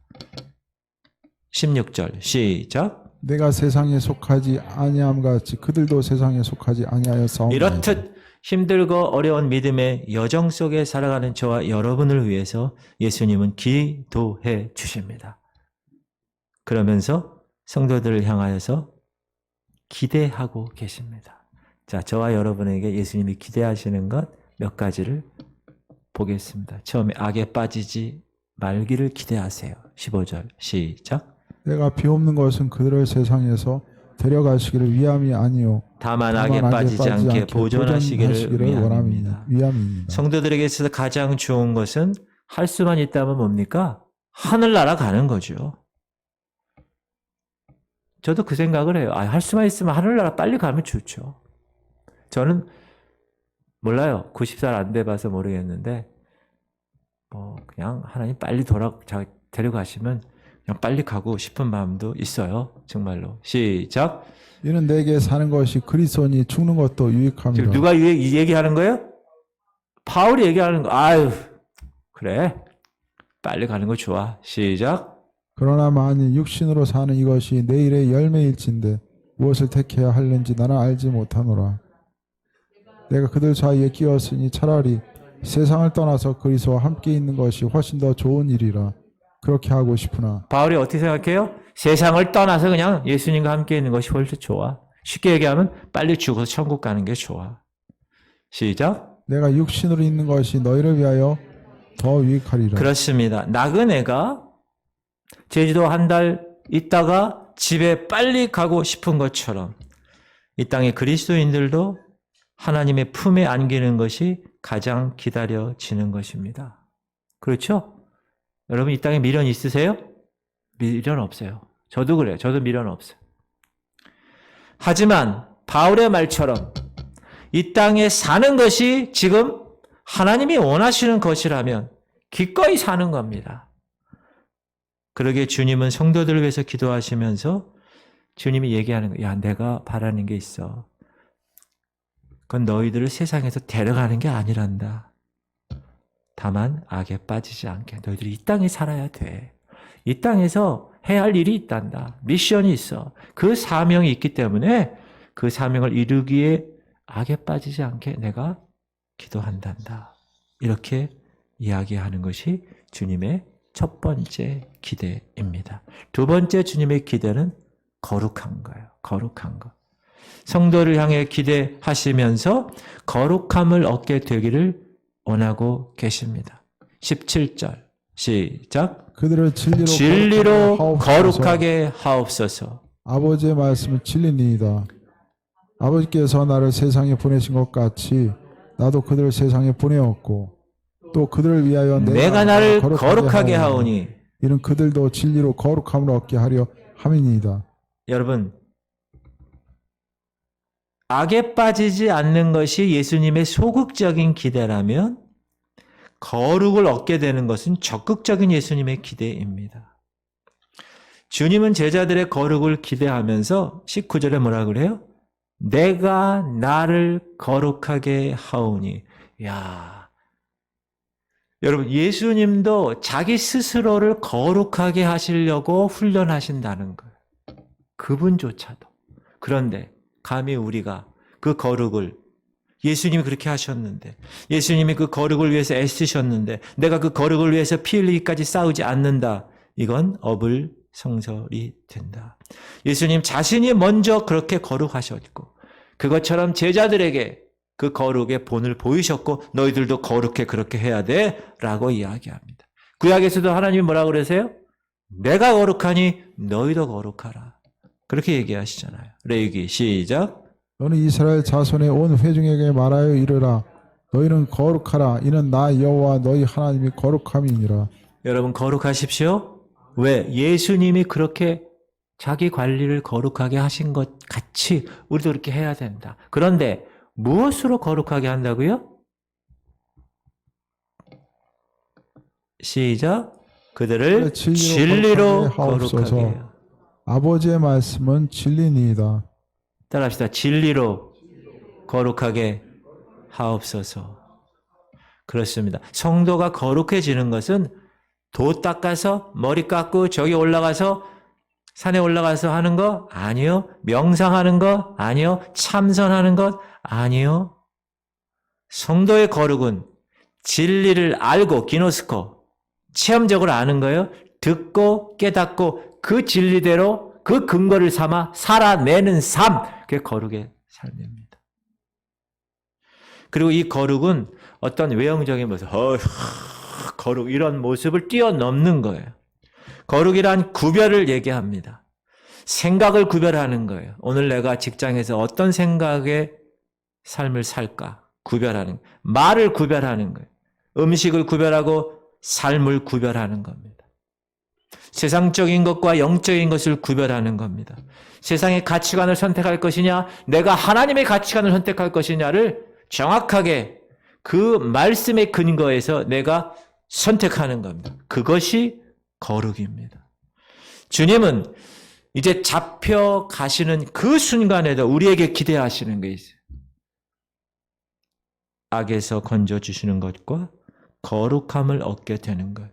[SPEAKER 1] 16절 시작.
[SPEAKER 2] 내가 세상에 속하지 아니함 같이 그들도 세상에 속하지 아니하였사오니
[SPEAKER 1] 이렇듯 힘들고 어려운 믿음의 여정 속에 살아가는 저와 여러분을 위해서 예수님은 기도해 주십니다. 그러면서 성도들을 향하여서 기대하고 계십니다. 자, 저와 여러분에게 예수님이 기대하시는 것 몇 가지를 보겠습니다. 처음에 악에 빠지지 말기를 기대하세요. 15절 시작.
[SPEAKER 2] 내가 비옵는 것은 그들을 세상에서 데려가시기를 위함이 아니요
[SPEAKER 1] 다만 악에 빠지지 않게 보존하시기를 위함입니다. 성도들에게 있어서 가장 좋은 것은 할 수만 있다면 뭡니까? 하늘나라 가는 거죠. 저도 그 생각을 해요. 할 수만 있으면 하늘나라 빨리 가면 좋죠. 저는 몰라요. 90살 안 돼봐서 모르겠는데 그냥 하나님 빨리 데려가시면 그냥 빨리 가고 싶은 마음도 있어요. 정말로. 시작.
[SPEAKER 2] 이는 내게 사는 것이 그리스도니 죽는 것도 유익함이라.
[SPEAKER 1] 지금 누가 이 얘기하는 거예요? 바울이 얘기하는 거. 아유 그래 빨리 가는 거 좋아. 시작.
[SPEAKER 2] 그러나 만일 육신으로 사는 이것이 내일의 열매일진데 무엇을 택해야 하는지 나는 알지 못하노라. 내가 그들 사이에 끼었으니 차라리 세상을 떠나서 그리스도와 함께 있는 것이 훨씬 더 좋은 일이라 그렇게 하고 싶으나.
[SPEAKER 1] 바울이 어떻게 생각해요? 세상을 떠나서 그냥 예수님과 함께 있는 것이 훨씬 좋아. 쉽게 얘기하면 빨리 죽어서 천국 가는 게 좋아. 시작.
[SPEAKER 2] 내가 육신으로 있는 것이 너희를 위하여 더 유익하리라.
[SPEAKER 1] 그렇습니다. 나그네가 제주도 한 달 있다가 집에 빨리 가고 싶은 것처럼 이 땅의 그리스도인들도 하나님의 품에 안기는 것이 가장 기다려지는 것입니다. 그렇죠? 여러분 이 땅에 미련 있으세요? 미련 없어요. 저도 그래요. 저도 미련 없어요. 하지만 바울의 말처럼 이 땅에 사는 것이 지금 하나님이 원하시는 것이라면 기꺼이 사는 겁니다. 그러게 주님은 성도들을 위해서 기도하시면서 주님이 얘기하는 거예요. 야, 내가 바라는 게 있어. 그건 너희들을 세상에서 데려가는 게 아니란다. 다만 악에 빠지지 않게 너희들이 이 땅에 살아야 돼. 이 땅에서 해야 할 일이 있단다. 미션이 있어. 그 사명이 있기 때문에 그 사명을 이루기에 악에 빠지지 않게 내가 기도한단다. 이렇게 이야기하는 것이 주님의 첫 번째 기대입니다. 두 번째 주님의 기대는 거룩한 거예요. 거룩한 거. 성도를 향해 기대하시면서 거룩함을 얻게 되기를 원하고 계십니다. 17절 시작.
[SPEAKER 2] 그들을
[SPEAKER 1] 진리로 거룩하게 하옵소서.
[SPEAKER 2] 아버지의 말씀은 진리니이다. 아버지께서 나를 세상에 보내신 것 같이 나도 그들을 세상에 보내었고 또 그들을 위하여
[SPEAKER 1] 내가 나를 거룩하게 하오니
[SPEAKER 2] 이는 그들도 진리로 거룩함을 얻게 하려 함이니이다.
[SPEAKER 1] 여러분 악에 빠지지 않는 것이 예수님의 소극적인 기대라면 거룩을 얻게 되는 것은 적극적인 예수님의 기대입니다. 주님은 제자들의 거룩을 기대하면서 19절에 뭐라 그래요? 내가 나를 거룩하게 하오니. 야, 여러분 예수님도 자기 스스로를 거룩하게 하시려고 훈련하신다는 거예요. 그분조차도. 그런데 감히 우리가 그 거룩을. 예수님이 그렇게 하셨는데, 예수님이 그 거룩을 위해서 애쓰셨는데, 내가 그 거룩을 위해서 피 흘리기까지 싸우지 않는다. 이건 어불성설이 된다. 예수님 자신이 먼저 그렇게 거룩하셨고, 그것처럼 제자들에게 그 거룩의 본을 보이셨고, 너희들도 거룩해 그렇게 해야 돼 라고 이야기합니다. 구약에서도 하나님이 뭐라고 그러세요? 내가 거룩하니 너희도 거룩하라. 그렇게 얘기하시잖아요. 레위기 시작.
[SPEAKER 2] 너는 이스라엘 자손의 온 회중에게 말하여 이르라. 너희는 거룩하라. 이는 나 여호와 너희 하나님이 거룩함이니라.
[SPEAKER 1] 여러분 거룩하십시오. 왜? 예수님이 그렇게 자기 관리를 거룩하게 하신 것 같이 우리도 그렇게 해야 된다. 그런데 무엇으로 거룩하게 한다고요? 시작. 그들을 진리로 거룩하게 해요.
[SPEAKER 2] 아버지의 말씀은 진리니이다.
[SPEAKER 1] 따라합시다. 진리로 거룩하게 하옵소서. 그렇습니다. 성도가 거룩해지는 것은 도 닦아서 머리 깎고 저기 올라가서 산에 올라가서 하는 거 아니요. 명상하는 거 아니요. 참선하는 것 아니요. 성도의 거룩은 진리를 알고 기노스코 체험적으로 아는 거예요. 듣고 깨닫고 그 진리대로 그 근거를 삼아 살아내는 삶. 그게 거룩의 삶입니다. 그리고 이 거룩은 어떤 외형적인 모습, 거룩 이런 모습을 뛰어넘는 거예요. 거룩이란 구별을 얘기합니다. 생각을 구별하는 거예요. 오늘 내가 직장에서 어떤 생각의 삶을 살까 구별하는 거예요. 말을 구별하는 거예요. 음식을 구별하고 삶을 구별하는 겁니다. 세상적인 것과 영적인 것을 구별하는 겁니다. 세상의 가치관을 선택할 것이냐, 내가 하나님의 가치관을 선택할 것이냐를 정확하게 그 말씀의 근거에서 내가 선택하는 겁니다. 그것이 거룩입니다. 주님은 이제 잡혀가시는 그 순간에도 우리에게 기대하시는 게 있어요. 악에서 건져주시는 것과 거룩함을 얻게 되는 것.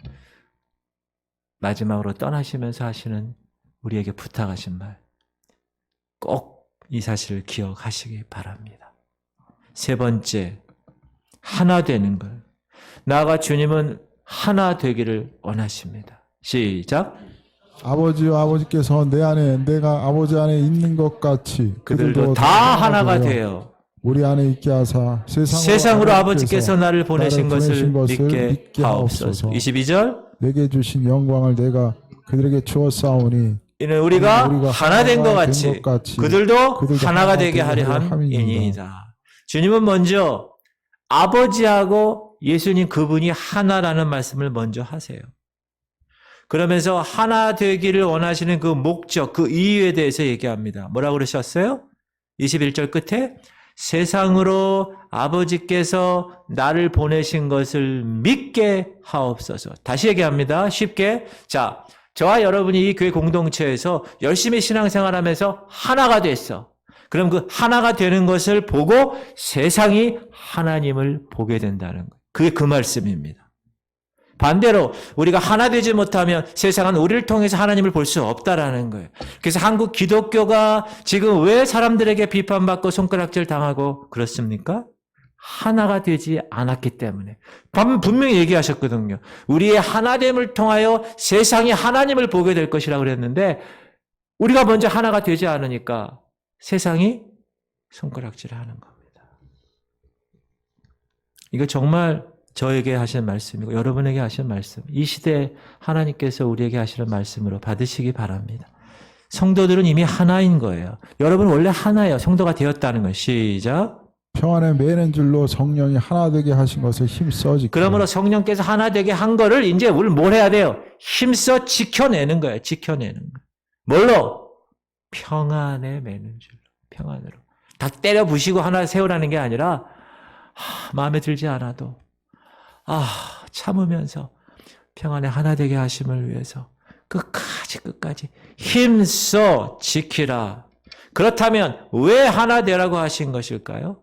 [SPEAKER 1] 마지막으로 떠나시면서 하시는 우리에게 부탁하신 말. 꼭 이 사실을 기억하시기 바랍니다. 세 번째, 하나 되는 것. 나아가 주님은 하나 되기를 원하십니다. 시작.
[SPEAKER 2] 아버지와 아버지께서 내 안에 내가 아버지 안에 있는 것 같이
[SPEAKER 1] 그들도 다 하나가 되어
[SPEAKER 2] 우리 안에 있게 하사
[SPEAKER 1] 세상으로 아버지께서 나를 보내신 것을 믿게 하옵소서. 22절.
[SPEAKER 2] 내게 주신 영광을 내가 그들에게 주었사오니
[SPEAKER 1] 이는 우리가 하나 된 것 같이 그들도 하나가 되게 하려 함이니이다. 주님은 먼저 아버지하고 예수님 그분이 하나라는 말씀을 먼저 하세요. 그러면서 하나 되기를 원하시는 그 목적, 그 이유에 대해서 얘기합니다. 뭐라고 그러셨어요? 21절 끝에 세상으로 아버지께서 나를 보내신 것을 믿게 하옵소서. 다시 얘기합니다. 쉽게. 자, 저와 여러분이 이 교회 공동체에서 열심히 신앙생활하면서 하나가 됐어. 그럼 그 하나가 되는 것을 보고 세상이 하나님을 보게 된다는 거예요. 그게 그 말씀입니다. 반대로 우리가 하나 되지 못하면 세상은 우리를 통해서 하나님을 볼 수 없다라는 거예요. 그래서 한국 기독교가 지금 왜 사람들에게 비판받고 손가락질 당하고 그렇습니까? 하나가 되지 않았기 때문에. 분명히 얘기하셨거든요. 우리의 하나됨을 통하여 세상이 하나님을 보게 될 것이라고 그랬는데 우리가 먼저 하나가 되지 않으니까 세상이 손가락질을 하는 겁니다. 이거 정말 저에게 하신 말씀이고 여러분에게 하신 말씀, 이 시대에 하나님께서 우리에게 하시는 말씀으로 받으시기 바랍니다. 성도들은 이미 하나인 거예요. 여러분 원래 하나예요. 성도가 되었다는 거예요. 시작.
[SPEAKER 2] 평안에 매는 줄로 성령이 하나 되게 하신 것을 힘써 지켜.
[SPEAKER 1] 그러므로 성령께서 하나 되게 한 거를 이제 우리 뭘 해야 돼요? 힘써 지켜내는 거예요. 지켜내는 거예요. 뭘로? 평안에 매는 줄로. 평안으로. 다 때려 부시고 하나 세우라는 게 아니라 마음에 들지 않아도 참으면서 평안에 하나 되게 하심을 위해서 끝까지 힘써 지키라. 그렇다면 왜 하나 되라고 하신 것일까요?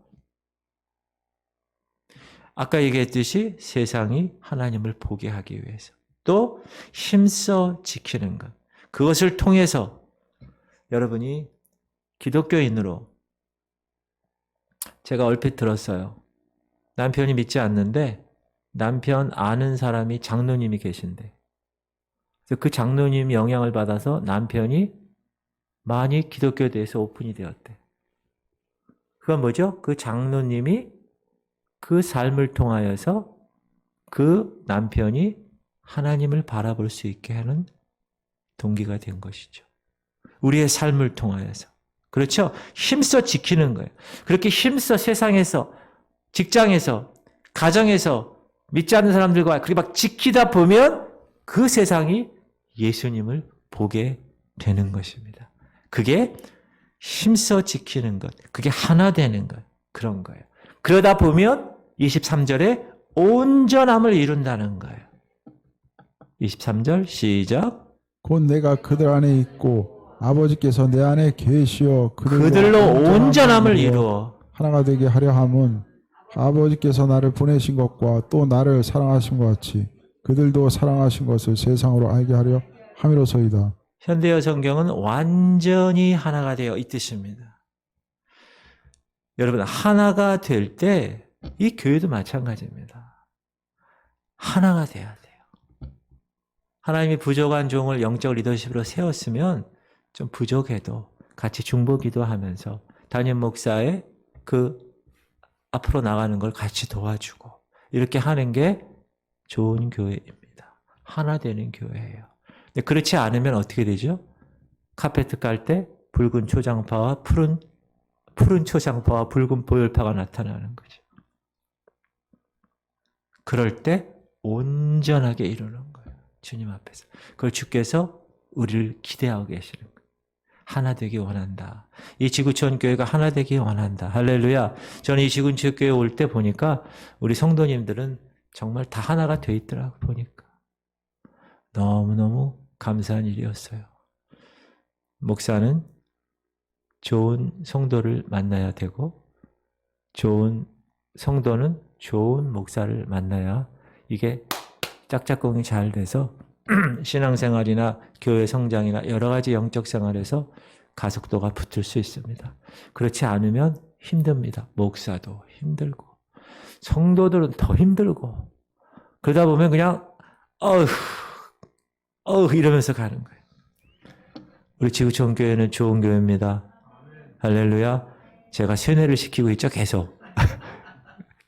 [SPEAKER 1] 아까 얘기했듯이 세상이 하나님을 보게 하기 위해서 또 힘써 지키는 것. 그것을 통해서 여러분이 기독교인으로 제가 얼핏 들었어요. 남편이 믿지 않는데 남편 아는 사람이 장로님이 계신데, 그래서 그 장로님 영향을 받아서 남편이 많이 기독교에 대해서 오픈이 되었대. 그건 뭐죠? 그 장로님이 그 삶을 통하여서 그 남편이 하나님을 바라볼 수 있게 하는 동기가 된 것이죠. 우리의 삶을 통하여서. 그렇죠? 힘써 지키는 거예요. 그렇게 힘써 세상에서, 직장에서, 가정에서 믿지 않는 사람들과 그렇게 막 지키다 보면 그 세상이 예수님을 보게 되는 것입니다. 그게 힘써 지키는 것, 그게 하나 되는 것, 그런 거예요. 그러다 보면 23절에 온전함을 이룬다는 거예요. 23절 시작.
[SPEAKER 2] 곧 내가 그들 안에 있고 아버지께서 내 안에 계시어
[SPEAKER 1] 그들로 온전함을 이루어
[SPEAKER 2] 하나가 되게 하려 함은 아버지께서 나를 보내신 것과 또 나를 사랑하신 것 같이 그들도 사랑하신 것을 세상으로 알게 하려 함이로소이다.
[SPEAKER 1] 현대어 성경은 완전히 하나가 되어 이 뜻입니다. 여러분, 하나가 될 때 이 교회도 마찬가지입니다. 하나가 돼야 돼요. 하나님이 부족한 종을 영적 리더십으로 세웠으면 좀 부족해도 같이 중보기도하면서 담임 목사의 그 앞으로 나가는 걸 같이 도와주고 이렇게 하는 게 좋은 교회입니다. 하나 되는 교회예요. 근데 그렇지 않으면 어떻게 되죠? 카페트 깔 때 붉은 초장파와 푸른 초장파와 붉은 보혈파가 나타나는 거죠. 그럴 때 온전하게 이루는 거예요. 주님 앞에서. 그걸 주께서 우리를 기대하고 계시는 거예요. 하나 되기 원한다. 이 지구촌 교회가 하나 되기 원한다. 할렐루야. 저는 이 지구촌 교회 올 때 보니까 우리 성도님들은 정말 다 하나가 돼 있더라고 보니까. 너무너무 감사한 일이었어요. 목사는 좋은 성도를 만나야 되고 좋은 성도는 좋은 목사를 만나야 이게 짝짝꿍이 잘 돼서 신앙생활이나 교회 성장이나 여러 가지 영적 생활에서 가속도가 붙을 수 있습니다. 그렇지 않으면 힘듭니다. 목사도 힘들고 성도들은 더 힘들고 그러다 보면 그냥 어휴 이러면서 가는 거예요. 우리 지구촌 교회는 좋은 교회입니다. 할렐루야. 제가 세뇌를 시키고 있죠. 계속.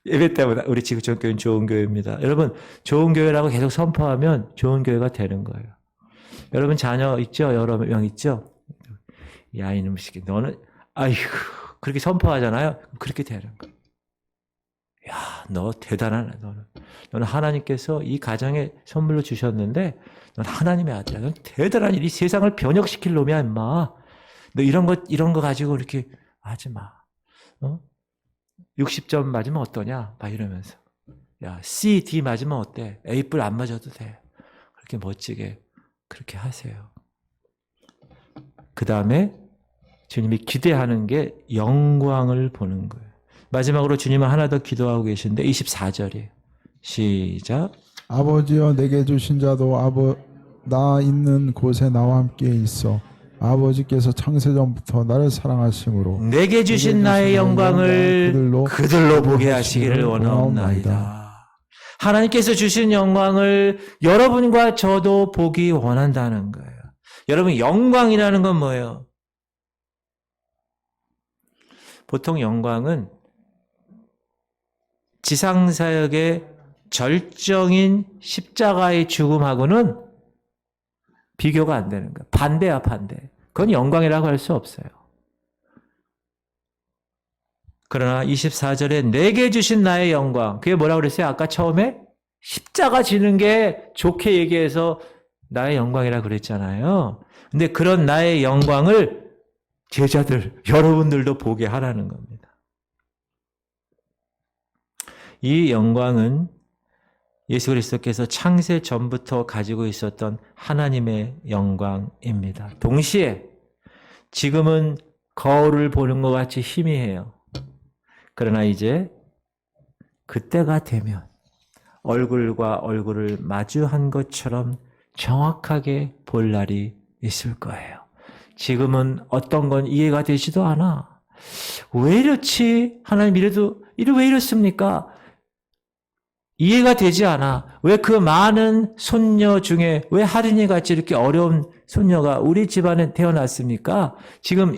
[SPEAKER 1] 예배 때마다 우리 지구촌 교회는 좋은 교회입니다. 여러분 좋은 교회라고 계속 선포하면 좋은 교회가 되는 거예요. 여러분 자녀 있죠? 여러 명 있죠? 야 이놈 새끼 너는 아이고 그렇게 선포하잖아요. 그렇게 되는 거예요. 야 너 대단하네. 너는 하나님께서 이 가정에 선물로 주셨는데 넌 하나님의 아들이야. 넌 대단한 이 세상을 변혁시킬 놈이야 임마. 너 이런 거 가지고 이렇게 하지 마. 60점 맞으면 어떠냐? 막 이러면서. 야, C, D 맞으면 어때? A+ 안 맞아도 돼. 그렇게 멋지게 그렇게 하세요. 그 다음에 주님이 기대하는 게 영광을 보는 거예요. 마지막으로 주님은 하나 더 기도하고 계신데 24절이에요. 시작.
[SPEAKER 2] 아버지여 내게 주신 자도 나 있는 곳에 나와 함께 있어 아버지께서 창세전부터 나를 사랑하심으로
[SPEAKER 1] 내게 주신 나의 영광을 그들로 보게 하시기를 원하옵나이다. 하나님께서 주신 영광을 여러분과 저도 보기 원한다는 거예요. 여러분 영광이라는 건 뭐예요? 보통 영광은 지상사역의 절정인 십자가의 죽음하고는 비교가 안 되는 거예요. 반대야 반대. 그건 영광이라고 할 수 없어요. 그러나 24절에 내게 주신 나의 영광. 그게 뭐라고 그랬어요? 아까 처음에 십자가 지는 게 좋게 얘기해서 나의 영광이라고 그랬잖아요. 근데 그런 나의 영광을 제자들, 여러분들도 보게 하라는 겁니다. 이 영광은 예수 그리스도께서 창세 전부터 가지고 있었던 하나님의 영광입니다. 동시에 지금은 거울을 보는 것 같이 희미해요. 그러나 이제 그때가 되면 얼굴과 얼굴을 마주한 것처럼 정확하게 볼 날이 있을 거예요. 지금은 어떤 건 이해가 되지도 않아. 왜 이렇지? 하나님 이래도 왜 이렇습니까? 이해가 되지 않아. 왜 그 많은 손녀 중에 왜 하린이 같이 이렇게 어려운 손녀가 우리 집안에 태어났습니까? 지금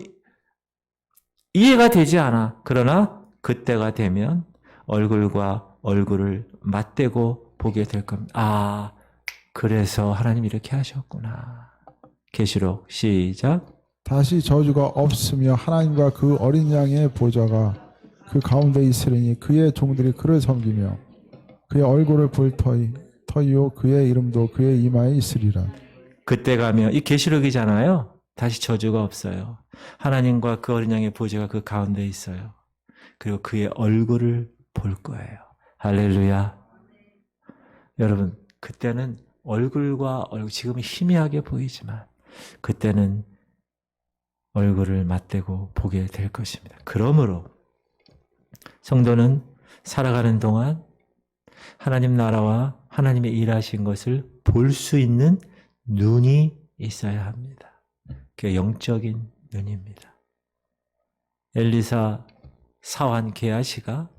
[SPEAKER 1] 이해가 되지 않아. 그러나 그때가 되면 얼굴과 얼굴을 맞대고 보게 될 겁니다. 아, 그래서 하나님 이렇게 하셨구나. 계시록 시작.
[SPEAKER 2] 다시 저주가 없으며 하나님과 그 어린 양의 보좌가 그 가운데 있으리니 그의 종들이 그를 섬기며 그의 얼굴을 볼 터이요 그의 이름도 그의 이마에 있으리라.
[SPEAKER 1] 그때 가면 이 계시록이잖아요. 다시 저주가 없어요. 하나님과 그 어린 양의 보좌가 그 가운데 있어요. 그리고 그의 얼굴을 볼 거예요. 할렐루야. 여러분, 그때는 얼굴과 얼굴, 지금 희미하게 보이지만 그때는 얼굴을 맞대고 보게 될 것입니다. 그러므로 성도는 살아가는 동안 하나님 나라와 하나님의 일하신 것을 볼 수 있는 눈이 있어야 합니다. 그게 영적인 눈입니다. 엘리사 사환 게하시가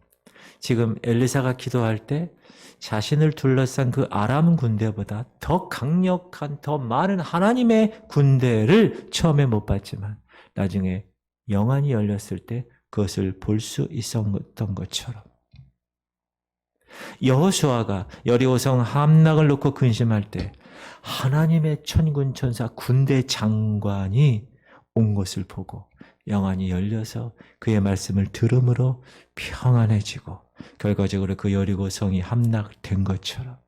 [SPEAKER 1] 지금 엘리사가 기도할 때 자신을 둘러싼 그 아람 군대보다 더 강력한 더 많은 하나님의 군대를 처음에 못 봤지만 나중에 영안이 열렸을 때 그것을 볼 수 있었던 것처럼 여호수아가 여리고성 함락을 놓고 근심할 때 하나님의 천군 천사 군대 장관이 온 것을 보고 영안이 열려서 그의 말씀을 들음으로 평안해지고 결과적으로 그 여리고성이 함락된 것처럼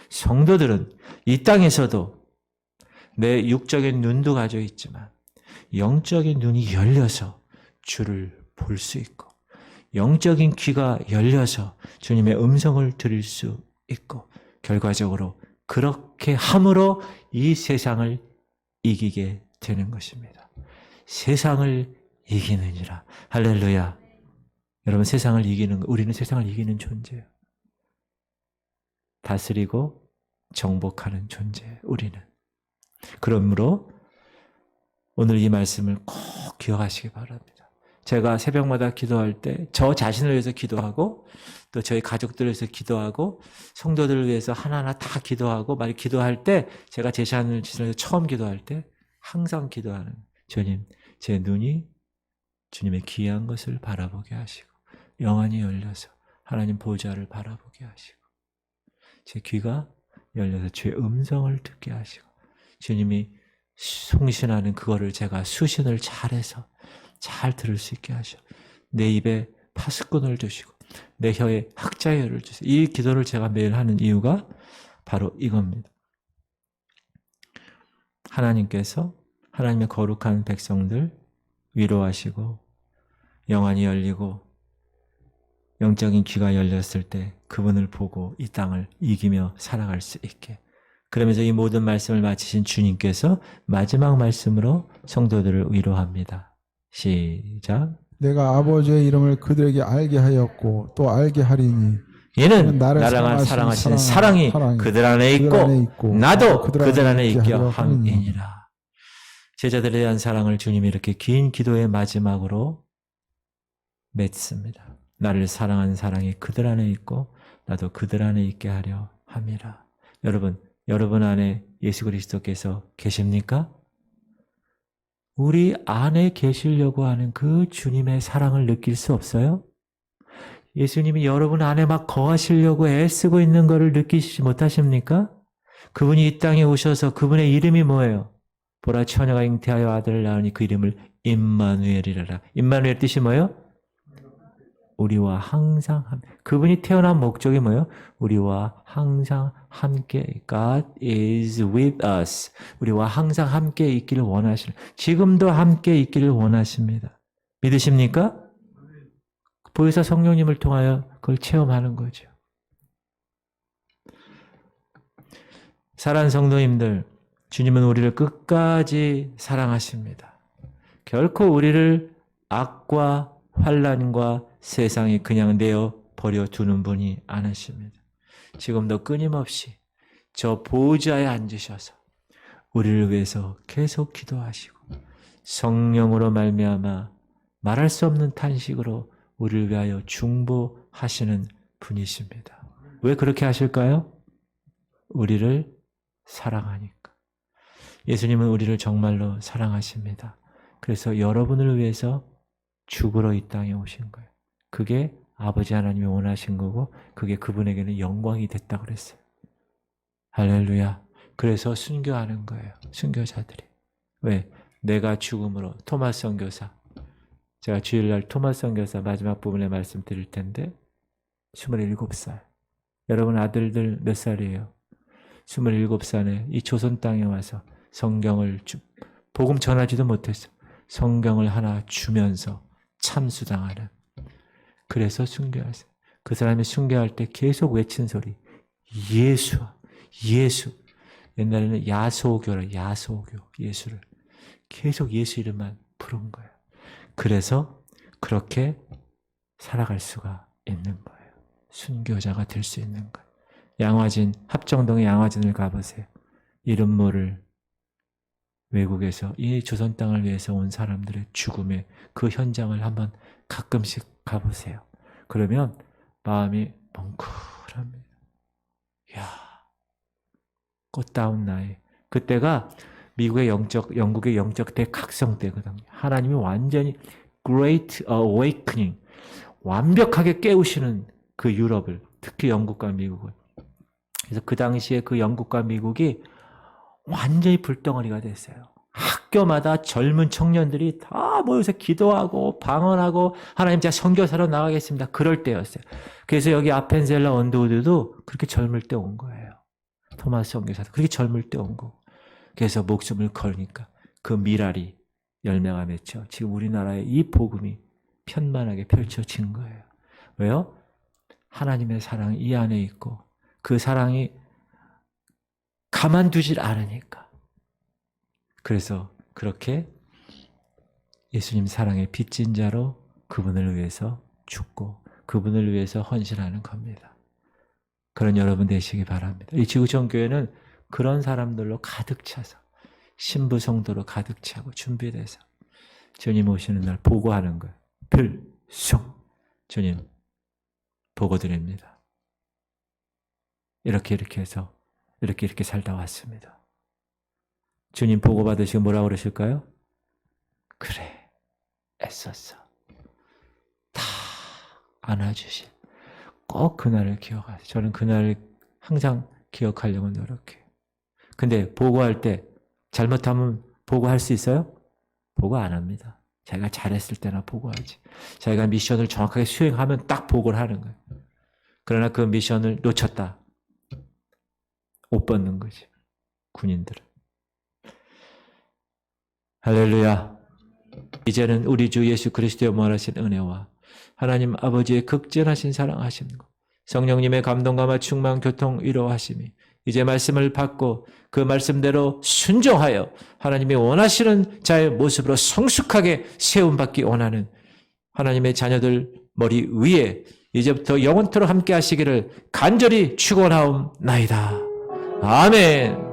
[SPEAKER 1] 성도들은 이 땅에서도 내 육적인 눈도 가지고 있지만 영적인 눈이 열려서 주를 볼 수 있고 영적인 귀가 열려서 주님의 음성을 들을 수 있고 결과적으로 그렇게 함으로 이 세상을 이기게 되는 것입니다. 세상을 이기느니라. 할렐루야. 여러분 우리는 세상을 이기는 존재예요. 다스리고 정복하는 존재예요. 우리는. 그러므로 오늘 이 말씀을 꼭 기억하시기 바랍니다. 제가 새벽마다 기도할 때 저 자신을 위해서 기도하고 또 저희 가족들을 위해서 기도하고 성도들을 위해서 하나하나 다 기도하고 많이 기도할 때 제가 제 자신을 위해서 처음 기도할 때 항상 기도하는 주님, 제 눈이 주님의 귀한 것을 바라보게 하시고 영안이 열려서 하나님 보좌를 바라보게 하시고 제 귀가 열려서 주의 음성을 듣게 하시고 주님이 송신하는 그거를 제가 수신을 잘해서 잘 들을 수 있게 하셔. 내 입에 파수꾼을 주시고 내 혀에 학자열을 주세요. 이 기도를 제가 매일 하는 이유가 바로 이겁니다. 하나님께서 하나님의 거룩한 백성들 위로하시고 영안이 열리고 영적인 귀가 열렸을 때 그분을 보고 이 땅을 이기며 살아갈 수 있게 그러면서 이 모든 말씀을 마치신 주님께서 마지막 말씀으로 성도들을 위로합니다. 시작.
[SPEAKER 2] 내가 아버지의 이름을 그들에게 알게 하였고 또 알게 하리니
[SPEAKER 1] 이는 나를 사랑하시는 사랑이 그들 안에 있고 나도 그들 안에 있게 함이니라. 제자들에 대한 사랑을 주님이 이렇게 긴 기도의 마지막으로 맺습니다. 나를 사랑하는 사랑이 그들 안에 있고 나도 그들 안에 있게 하려 함이라. 여러분 안에 예수 그리스도께서 계십니까? 우리 안에 계시려고 하는 그 주님의 사랑을 느낄 수 없어요? 예수님이 여러분 안에 막 거하시려고 애쓰고 있는 것을 느끼시지 못하십니까? 그분이 이 땅에 오셔서 그분의 이름이 뭐예요? 보라 처녀가 잉태하여 아들을 낳으니 그 이름을 임마누엘이라라. 임마누엘 뜻이 뭐예요? 우리와 항상 그분이 태어난 목적이 뭐예요? 우리와 항상 함께 God is with us. 우리와 항상 함께 있기를 원하시는 지금도 함께 있기를 원하십니다. 믿으십니까? 보혜사 성령님을 통하여 그걸 체험하는 거죠. 사랑하는 성도님들, 주님은 우리를 끝까지 사랑하십니다. 결코 우리를 악과 환난과 세상에 그냥 내어 버려두는 분이 아니십니다. 지금도 끊임없이 저 보좌에 앉으셔서 우리를 위해서 계속 기도하시고 성령으로 말미암아 말할 수 없는 탄식으로 우리를 위하여 중보하시는 분이십니다. 왜 그렇게 하실까요? 우리를 사랑하니까. 예수님은 우리를 정말로 사랑하십니다. 그래서 여러분을 위해서 죽으러 이 땅에 오신 거예요. 그게 아버지 하나님이 원하신 거고 그게 그분에게는 영광이 됐다고 그랬어요. 할렐루야. 그래서 순교하는 거예요. 순교자들이. 왜? 내가 죽음으로. 토마스 선교사. 제가 주일날 토마스 선교사 마지막 부분에 말씀드릴 텐데 27살. 여러분 아들들 몇 살이에요? 27살에 이 조선 땅에 와서 성경을 복음 전하지도 못했어. 성경을 하나 주면서 참수당하는. 그래서 순교하세요. 그 사람이 순교할 때 계속 외친 소리. 예수, 예수. 옛날에는 야소교라, 야소교, 예수를. 계속 예수 이름만 부른 거예요. 그래서 그렇게 살아갈 수가 있는 거예요. 순교자가 될 수 있는 거예요. 양화진, 합정동의 양화진을 가보세요. 이름 모를 외국에서 이 조선 땅을 위해서 온 사람들의 죽음의 그 현장을 한번 가끔씩 가보세요. 그러면 마음이 멍클합니다. 이야, 꽃다운 나이. 그때가 영국의 영적 대각성 때거든요. 하나님이 완전히 Great Awakening, 완벽하게 깨우시는 그 유럽을, 특히 영국과 미국을. 그래서 그 당시에 그 영국과 미국이 완전히 불덩어리가 됐어요. 학교마다 젊은 청년들이 다 모여서 기도하고 방언하고 하나님 제가 선교사로 나가겠습니다. 그럴 때였어요. 그래서 여기 아펜셀러 언더우드도 그렇게 젊을 때 온 거예요. 토마스 선교사도 그렇게 젊을 때 온 거고. 그래서 목숨을 걸으니까 그 미랄이 열매가 맺죠. 지금 우리나라에 이 복음이 편만하게 펼쳐진 거예요. 왜요? 하나님의 사랑이 이 안에 있고 그 사랑이 가만두질 않으니까. 그래서 그렇게 예수님 사랑의 빚진 자로 그분을 위해서 죽고 그분을 위해서 헌신하는 겁니다. 그런 여러분 되시기 바랍니다. 이 지구촌교회는 그런 사람들로 가득 차서 신부 성도로 가득 차고 준비돼서 주님 오시는 날 보고하는 거예요. 필송 주님 보고 드립니다. 이렇게 해서 이렇게 살다 왔습니다. 주님 보고 받으시고 뭐라고 그러실까요? 그래, 애썼어. 다 안아주실. 꼭 그날을 기억하세요. 저는 그날을 항상 기억하려고 노력해요. 근데 보고할 때 잘못하면 보고할 수 있어요? 보고 안 합니다. 자기가 잘했을 때나 보고하지. 자기가 미션을 정확하게 수행하면 딱 보고를 하는 거예요. 그러나 그 미션을 놓쳤다. 옷 벗는 거지. 군인들은. 할렐루야. 이제는 우리 주 예수 그리스도의 무한하신 은혜와 하나님 아버지의 극진하신 사랑하심과 성령님의 감동감화 충만 교통 위로하심이 이제 말씀을 받고 그 말씀대로 순종하여 하나님이 원하시는 자의 모습으로 성숙하게 세움받기 원하는 하나님의 자녀들 머리 위에 이제부터 영원토록 함께 하시기를 간절히 축원하옵나이다. 아멘.